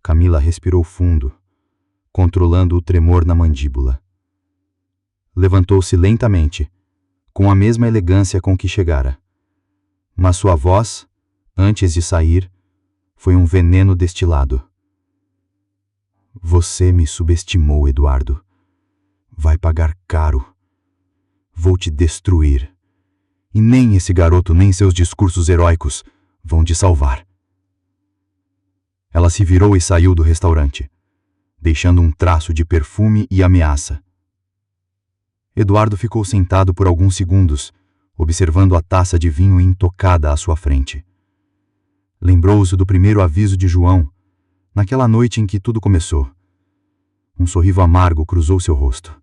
Speaker 3: Camila respirou fundo, controlando o tremor na mandíbula. Levantou-se lentamente, com a mesma elegância com que chegara. Mas sua voz, antes de sair, foi um veneno destilado. Você me subestimou, Eduardo. Vai pagar caro. Vou te destruir. E nem esse garoto nem seus discursos heróicos vão te salvar. Ela se virou e saiu do restaurante, deixando um traço de perfume e ameaça. Eduardo ficou sentado por alguns segundos, observando a taça de vinho intocada à sua frente. Lembrou-se do primeiro aviso de João, naquela noite em que tudo começou. Um sorriso amargo cruzou seu rosto.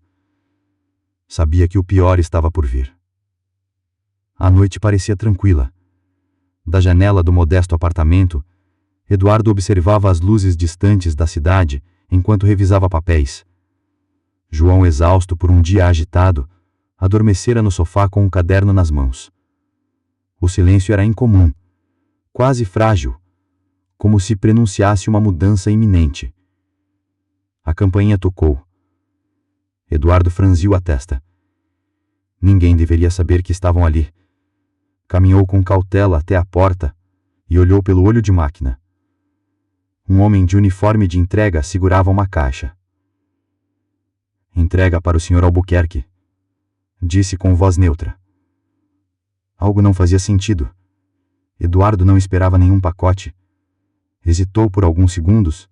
Speaker 3: Sabia que o pior estava por vir. A noite parecia tranquila. Da janela do modesto apartamento, Eduardo observava as luzes distantes da cidade enquanto revisava papéis. João, exausto por um dia agitado, adormecera no sofá com um caderno nas mãos. O silêncio era incomum, quase frágil, como se prenunciasse uma mudança iminente. A campainha tocou. Eduardo franziu a testa.
Speaker 4: Ninguém deveria saber que estavam ali. Caminhou com cautela até a porta e olhou pelo olho de máquina. Um homem de uniforme de entrega segurava uma caixa. Entrega para o Sr. Albuquerque, disse com voz neutra. Algo não fazia sentido. Eduardo não esperava nenhum pacote. Hesitou por alguns segundos,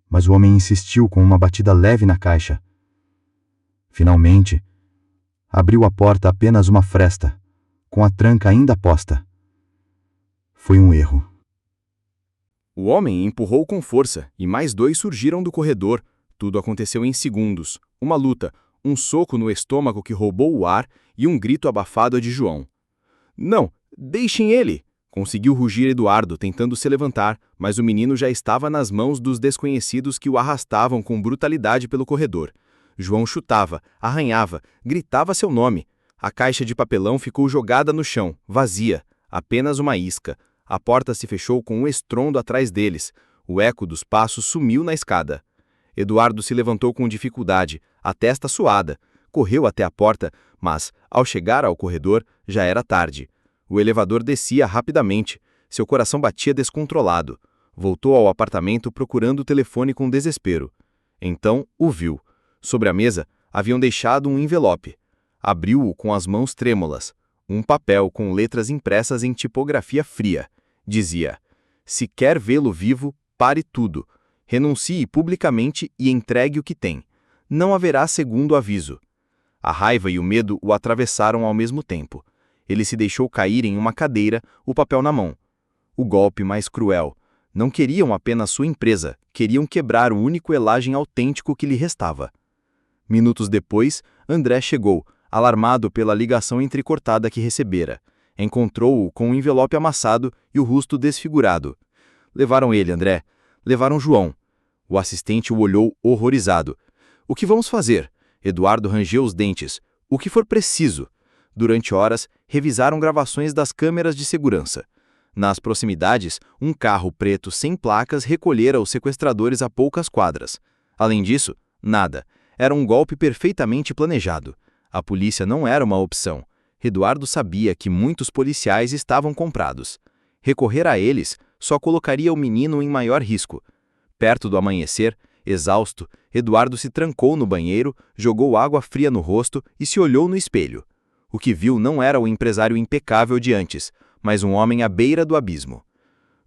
Speaker 4: mas o homem insistiu com uma batida leve na caixa. Finalmente, abriu a porta apenas uma fresta, com a tranca ainda posta. Foi um erro.
Speaker 5: O homem empurrou com força e mais 2 surgiram do corredor. Tudo aconteceu em segundos. Uma luta, um soco no estômago que roubou o ar e um grito abafado de João. Não, deixem ele! Conseguiu rugir Eduardo, tentando se levantar, mas o menino já estava nas mãos dos desconhecidos que o arrastavam com brutalidade pelo corredor. João chutava, arranhava, gritava seu nome. A caixa de papelão ficou jogada no chão, vazia, apenas uma isca. A porta se fechou com um estrondo atrás deles. O eco dos passos sumiu na escada. Eduardo se levantou com dificuldade, a testa suada. Correu até a porta, mas, ao chegar ao corredor, já era tarde. O elevador descia rapidamente. Seu coração batia descontrolado. Voltou ao apartamento procurando o telefone com desespero. Então, o viu. Sobre a mesa, haviam deixado um envelope. Abriu-o com as mãos trêmulas. Um papel com letras impressas em tipografia fria. Dizia: se quer vê-lo vivo, pare tudo. Renuncie publicamente e entregue o que tem. Não haverá segundo aviso. A raiva e o medo o atravessaram ao mesmo tempo. Ele se deixou cair em uma cadeira, o papel na mão. O golpe mais cruel. Não queriam apenas sua empresa, queriam quebrar o único elagem autêntico que lhe restava. Minutos depois, André chegou, alarmado pela ligação entrecortada que recebera. Encontrou-o com um envelope amassado e o rosto desfigurado. Levaram ele, André. Levaram João. O assistente o olhou horrorizado. O que vamos fazer? Eduardo rangeu os dentes. O que for preciso. Durante horas, revisaram gravações das câmeras de segurança. Nas proximidades, um carro preto sem placas recolhera os sequestradores a poucas quadras. Além disso, nada. Era um golpe perfeitamente planejado. A polícia não era uma opção. Eduardo sabia que muitos policiais estavam comprados. Recorrer a eles só colocaria o menino em maior risco. Perto do amanhecer, exausto, Eduardo se trancou no banheiro, jogou água fria no rosto e se olhou no espelho. O que viu não era o empresário impecável de antes, mas um homem à beira do abismo.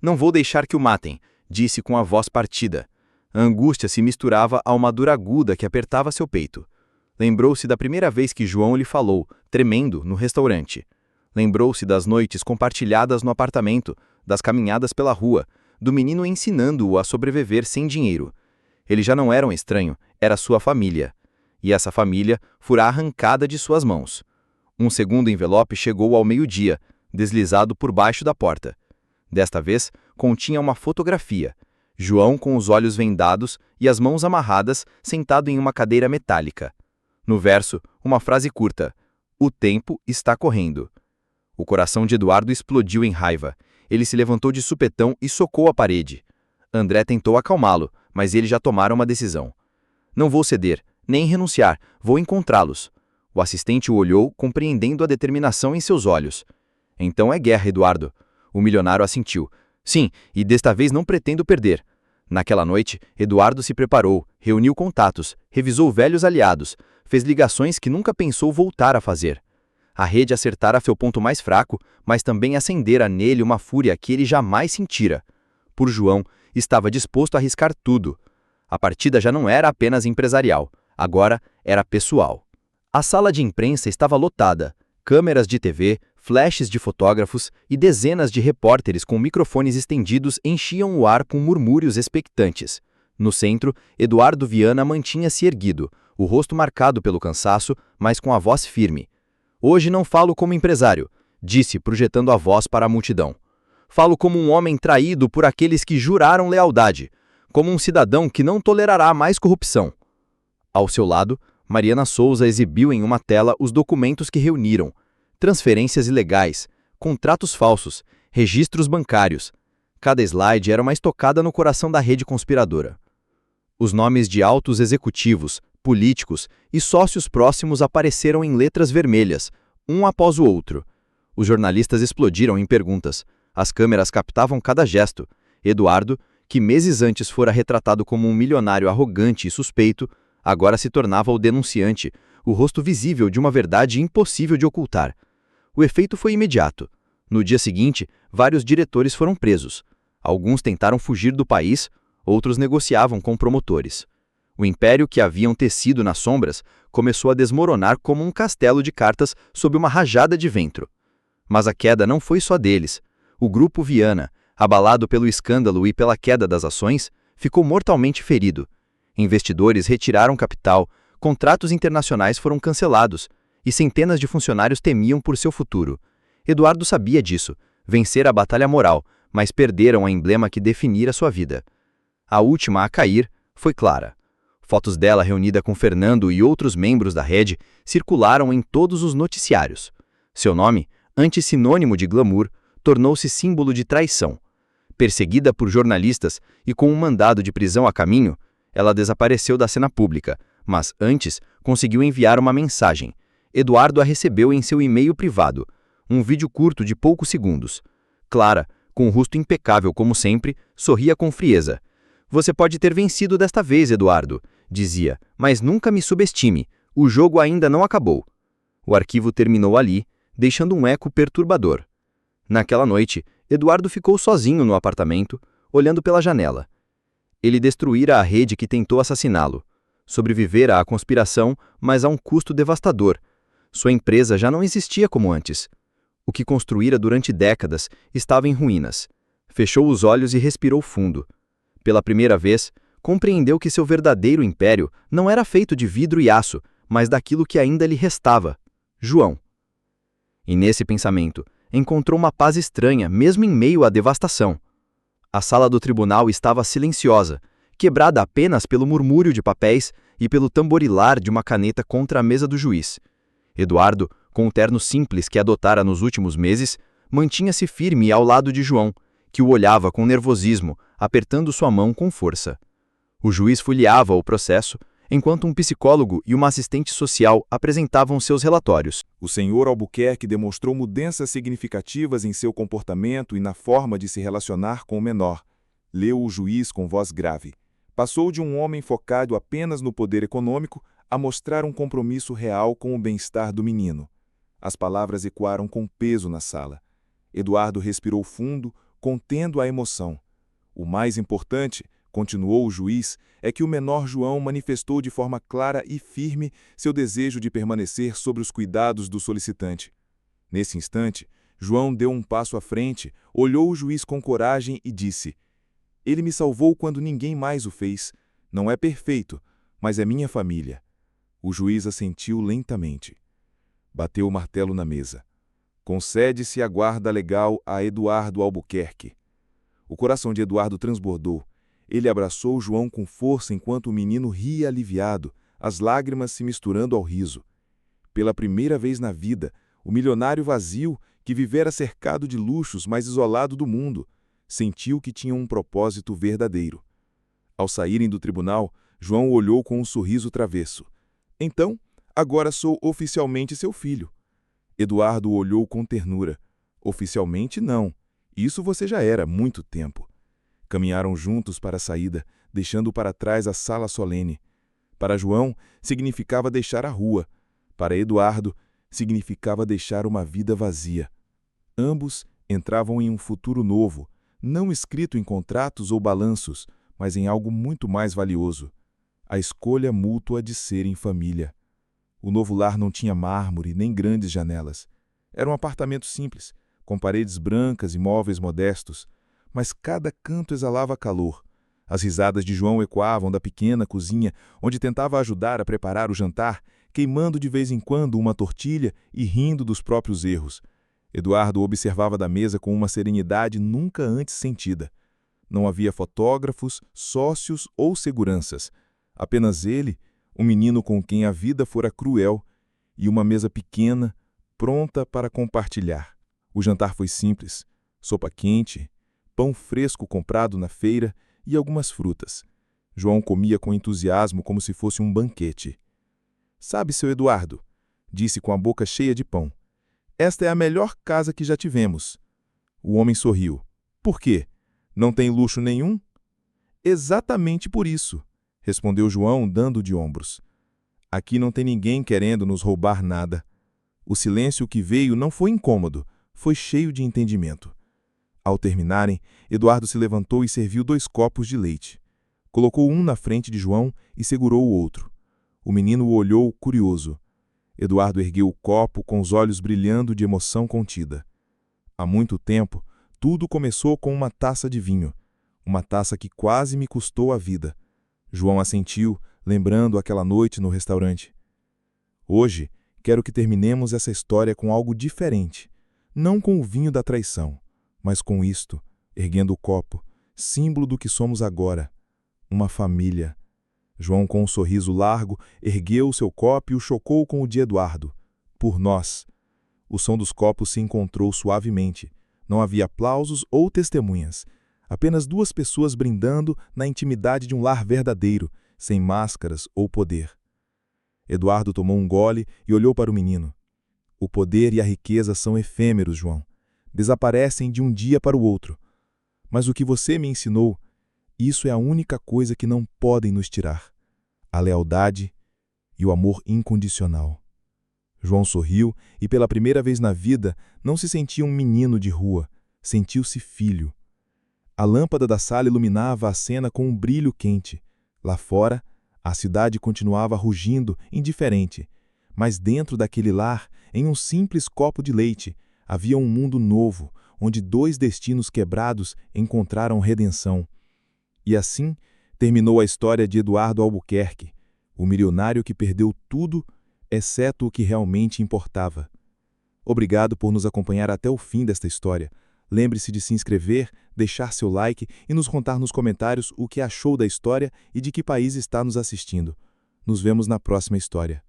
Speaker 5: Não vou deixar que o matem, disse com a voz partida. A angústia se misturava a uma dor aguda que apertava seu peito. Lembrou-se da primeira vez que João lhe falou, tremendo, no restaurante. Lembrou-se das noites compartilhadas no apartamento, das caminhadas pela rua, do menino ensinando-o a sobreviver sem dinheiro. Ele já não era um estranho, era sua família. E essa família fora arrancada de suas mãos. Um segundo envelope chegou ao meio-dia, deslizado por baixo da porta. Desta vez, continha uma fotografia. João com os olhos vendados e as mãos amarradas, sentado em uma cadeira metálica. No verso, uma frase curta: o tempo está correndo. O coração de Eduardo explodiu em raiva. Ele se levantou de supetão e socou a parede. André tentou acalmá-lo, mas ele já tomara uma decisão. Não vou ceder, nem renunciar, vou encontrá-los. O assistente o olhou, compreendendo a determinação em seus olhos. Então é guerra, Eduardo. O milionário assentiu. Sim, e desta vez não pretendo perder. Naquela noite, Eduardo se preparou, reuniu contatos, revisou velhos aliados, fez ligações que nunca pensou voltar a fazer. A rede acertara seu ponto mais fraco, mas também acendera nele uma fúria que ele jamais sentira. Por João, estava disposto a arriscar tudo. A partida já não era apenas empresarial, agora era pessoal. A sala de imprensa estava lotada. Câmeras de TV, flashes de fotógrafos e dezenas de repórteres com microfones estendidos enchiam o ar com murmúrios expectantes. No centro, Eduardo Viana mantinha-se erguido, o rosto marcado pelo cansaço, mas com a voz firme. Hoje não falo como empresário, disse, projetando a voz para a multidão. Falo como um homem traído por aqueles que juraram lealdade, como um cidadão que não tolerará mais corrupção. Ao seu lado, Mariana Souza exibiu em uma tela os documentos que reuniram: transferências ilegais, contratos falsos, registros bancários. Cada slide era uma estocada no coração da rede conspiradora. Os nomes de altos executivos, políticos e sócios próximos apareceram em letras vermelhas, um após o outro. Os jornalistas explodiram em perguntas. As câmeras captavam cada gesto. Eduardo, que meses antes fora retratado como um milionário arrogante e suspeito, agora se tornava o denunciante, o rosto visível de uma verdade impossível de ocultar. O efeito foi imediato. No dia seguinte, vários diretores foram presos. Alguns tentaram fugir do país, outros negociavam com promotores. O império que haviam tecido nas sombras começou a desmoronar como um castelo de cartas sob uma rajada de vento. Mas a queda não foi só deles. O Grupo Viana, abalado pelo escândalo e pela queda das ações, ficou mortalmente ferido. Investidores retiraram capital, contratos internacionais foram cancelados e centenas de funcionários temiam por seu futuro. Eduardo sabia disso, vencer a batalha moral, mas perderam a emblema que definira sua vida. A última a cair foi Clara. Fotos dela reunida com Fernando e outros membros da rede circularam em todos os noticiários. Seu nome, antes sinônimo de glamour, tornou-se símbolo de traição. Perseguida por jornalistas e com um mandado de prisão a caminho, ela desapareceu da cena pública, mas antes conseguiu enviar uma mensagem. Eduardo a recebeu em seu e-mail privado, um vídeo curto de poucos segundos. Clara, com o rosto impecável como sempre, sorria com frieza. "Você pode ter vencido desta vez, Eduardo", dizia, "mas nunca me subestime, o jogo ainda não acabou." O arquivo terminou ali, deixando um eco perturbador. Naquela noite, Eduardo ficou sozinho no apartamento, olhando pela janela. Ele destruíra a rede que tentou assassiná-lo. Sobrevivera à conspiração, mas a um custo devastador. Sua empresa já não existia como antes. O que construíra durante décadas estava em ruínas. Fechou os olhos e respirou fundo. Pela primeira vez, compreendeu que seu verdadeiro império não era feito de vidro e aço, mas daquilo que ainda lhe restava: João. E nesse pensamento, encontrou uma paz estranha, mesmo em meio à devastação. A sala do tribunal estava silenciosa, quebrada apenas pelo murmúrio de papéis e pelo tamborilar de uma caneta contra a mesa do juiz. Eduardo, com o terno simples que adotara nos últimos meses, mantinha-se firme ao lado de João, que o olhava com nervosismo, apertando sua mão com força. O juiz folheava o processo, enquanto um psicólogo e uma assistente social apresentavam seus relatórios.
Speaker 1: O senhor Albuquerque demonstrou mudanças significativas em seu comportamento e na forma de se relacionar com o menor, leu o juiz com voz grave. Passou de um homem focado apenas no poder econômico a mostrar um compromisso real com o bem-estar do menino. As palavras ecoaram com peso na sala. Eduardo respirou fundo, contendo a emoção. O mais importante, continuou o juiz, é que o menor João manifestou de forma clara e firme seu desejo de permanecer sob os cuidados do solicitante. Nesse instante, João deu um passo à frente, olhou o juiz com coragem e disse: "Ele me salvou quando ninguém mais o fez. Não é perfeito, mas é minha família." O juiz assentiu lentamente. Bateu o martelo na mesa. "Concede-se a guarda legal a Eduardo Albuquerque." O coração de Eduardo transbordou. Ele abraçou João com força enquanto o menino ria aliviado, as lágrimas se misturando ao riso. Pela primeira vez na vida, o milionário vazio, que vivera cercado de luxos, mas isolado do mundo, sentiu que tinha um propósito verdadeiro. Ao saírem do tribunal, João olhou com um sorriso travesso. "Então, agora sou oficialmente seu filho." Eduardo olhou com ternura. "Oficialmente não. Isso você já era há muito tempo." Caminharam juntos para a saída, deixando para trás a sala solene. Para João, significava deixar a rua. Para Eduardo, significava deixar uma vida vazia. Ambos entravam em um futuro novo, não escrito em contratos ou balanços, mas em algo muito mais valioso: a escolha mútua de serem família. O novo lar não tinha mármore nem grandes janelas. Era um apartamento simples, com paredes brancas e móveis modestos, mas cada canto exalava calor. As risadas de João ecoavam da pequena cozinha, onde tentava ajudar a preparar o jantar, queimando de vez em quando uma tortilha e rindo dos próprios erros. Eduardo observava da mesa com uma serenidade nunca antes sentida. Não havia fotógrafos, sócios ou seguranças. Apenas ele, um menino com quem a vida fora cruel, e uma mesa pequena, pronta para compartilhar. O jantar foi simples: sopa quente, pão fresco comprado na feira e algumas frutas. João comia com entusiasmo como se fosse um banquete. "Sabe, seu Eduardo", disse com a boca cheia de pão,
Speaker 2: Esta é a melhor casa que já tivemos. O homem sorriu. Por quê? Não tem luxo nenhum? Exatamente por isso, respondeu João, dando de ombros. Aqui não tem ninguém querendo nos roubar nada. O silêncio que veio não foi incômodo, foi cheio de entendimento. Ao terminarem, Eduardo se levantou e serviu 2 copos de leite. Colocou um na frente de João e segurou o outro. O menino o olhou curioso. Eduardo ergueu o copo com os olhos brilhando de emoção contida. Há muito tempo, tudo começou com uma taça de vinho. Uma taça que quase me custou a vida. João assentiu, lembrando aquela noite no restaurante. Hoje, quero que terminemos essa história com algo diferente. Não com o vinho da traição, mas com isto, erguendo o copo, símbolo do que somos agora. Uma família. João, com um sorriso largo, ergueu o seu copo e o chocou com o de Eduardo. Por nós. O som dos copos se encontrou suavemente. Não havia aplausos ou testemunhas. Apenas 2 pessoas brindando na intimidade de um lar verdadeiro, sem máscaras ou poder. Eduardo tomou um gole e olhou para o menino. O poder e a riqueza são efêmeros, João. Desaparecem de um dia para o outro. Mas o que você me ensinou, isso é a única coisa que não podem nos tirar. A lealdade e o amor incondicional. João sorriu e, pela primeira vez na vida, não se sentia um menino de rua, sentiu-se filho. A lâmpada da sala iluminava a cena com um brilho quente. Lá fora, a cidade continuava rugindo, indiferente. Mas dentro daquele lar, em um simples copo de leite, havia um mundo novo, onde 2 destinos quebrados encontraram redenção. E assim terminou a história de Eduardo Albuquerque, o milionário que perdeu tudo, exceto o que realmente importava. Obrigado por nos acompanhar até o fim desta história. Lembre-se de se inscrever, deixar seu like e nos contar nos comentários o que achou da história e de que país está nos assistindo. Nos vemos na próxima história.